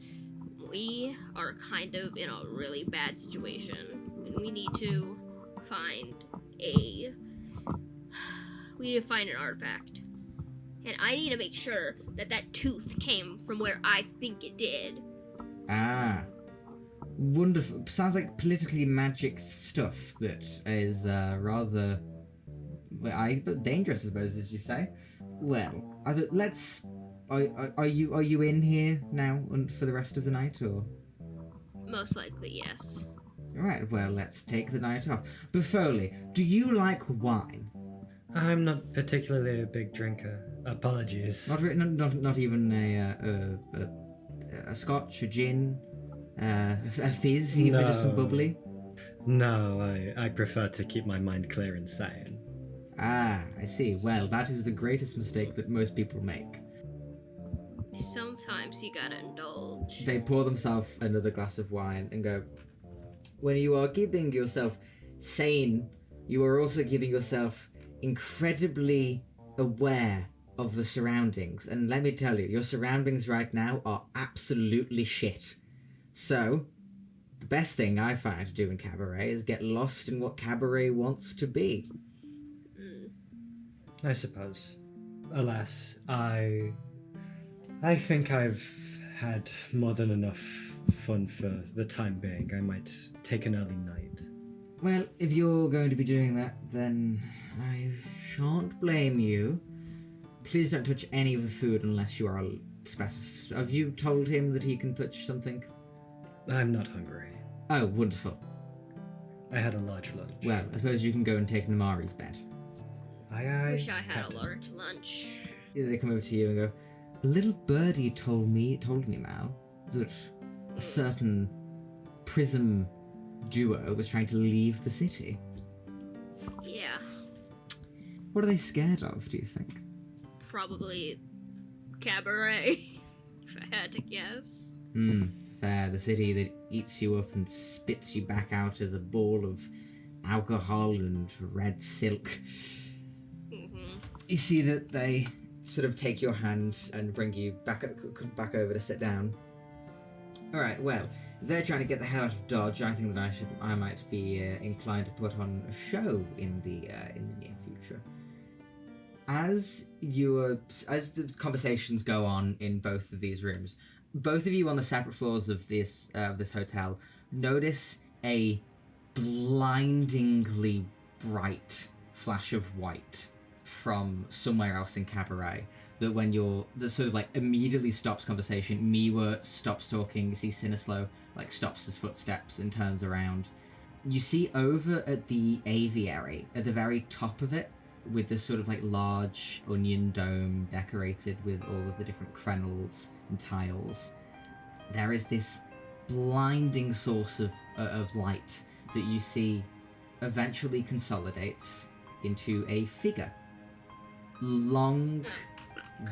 we are kind of in a really bad situation, and we need to find an artifact. And I need to make sure that that tooth came from where I think it did. Wonderful. Sounds like politically magic stuff that is rather dangerous, I suppose, as you say. Well, let's. Are you in here now for the rest of the night, or? Most likely, yes. All right. Well, let's take the night off. Bufoli, do you like wine? I'm not particularly a big drinker. Apologies. Not even a scotch, a gin, a fizz, even just some bubbly. No, I prefer to keep my mind clear and sane. Ah, I see. Well, that is the greatest mistake that most people make. Sometimes you gotta indulge. They pour themselves another glass of wine and go, when you are keeping yourself sane, you are also keeping yourself incredibly aware of the surroundings. And let me tell you, your surroundings right now are absolutely shit. So, the best thing I find to do in Cabaret is get lost in what Cabaret wants to be. I suppose. Alas, I think I've had more than enough fun for the time being. I might take an early night. Well, if you're going to be doing that, then I shan't blame you. Please don't touch any of the food unless you are specific. Have you told him that he can touch something? I'm not hungry. Oh, wonderful. I had a large lunch. Well, I suppose you can go and take Namari's bed. I Wish I had Captain. a large lunch. They come over to you and go, a little birdie told me, Mal, that a certain prism duo was trying to leave the city. Yeah, What are they scared of, do you think? probably Cabaret, if I had to guess. Fair. The city that eats you up and spits you back out as a ball of alcohol and red silk. You see that they sort of take your hand and bring you back over to sit down. All right. Well, they're trying to get the hell out of Dodge. I think that I might be inclined to put on a show in the near future. As the conversations go on in both of these rooms, both of you on the separate floors of this hotel notice a blindingly bright flash of white from somewhere else in Cabaret. That sort of like immediately stops conversation. Miwa stops talking. You see Sinislo like stops his footsteps and turns around. You see over at the aviary, at the very top of it, with this sort of like large onion dome decorated with all of the different crenels and tiles, there is this blinding source of light that you see eventually consolidates into a figure. Long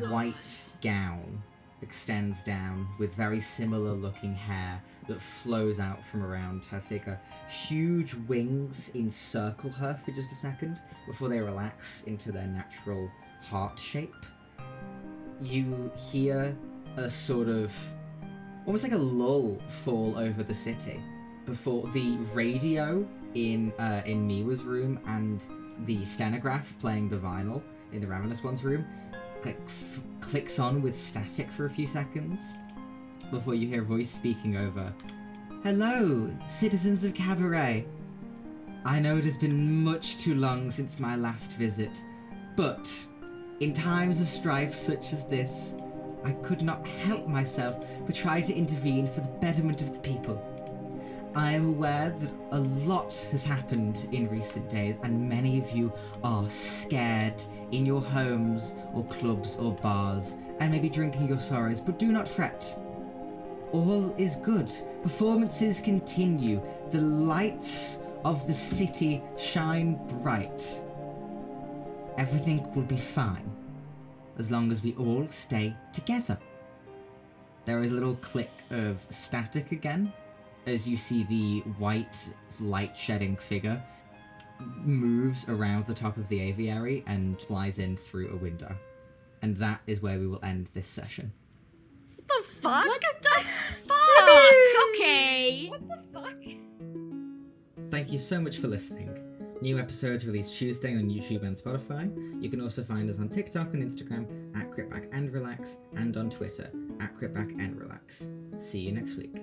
white gown extends down with very similar looking hair that flows out from around her figure. Huge wings encircle her for just a second before they relax into their natural heart shape. You hear a sort of almost like a lull fall over the city before the radio in Miwa's room and the stenograph playing the vinyl in the Ravenous One's room clicks on with static for a few seconds before you hear a voice speaking over. Hello, citizens of Cabaret. I know it has been much too long since my last visit, but in times of strife such as this, I could not help myself but try to intervene for the betterment of the people. I am aware that a lot has happened in recent days, and many of you are scared in your homes or clubs or bars and maybe drinking your sorrows, but do not fret. All is good. Performances continue. The lights of the city shine bright. everything will be fine as long as we all stay together. There is a little click of static again as you see the white light-shedding figure moves around the top of the aviary and flies in through a window. And that is where we will end this session. What the fuck? What the fuck? Okay. What the fuck? Thank you so much for listening. New episodes released Tuesday on YouTube and Spotify. You can also find us on TikTok and Instagram @CritBackAndRelax and on Twitter @CritBackAndRelax. See you next week.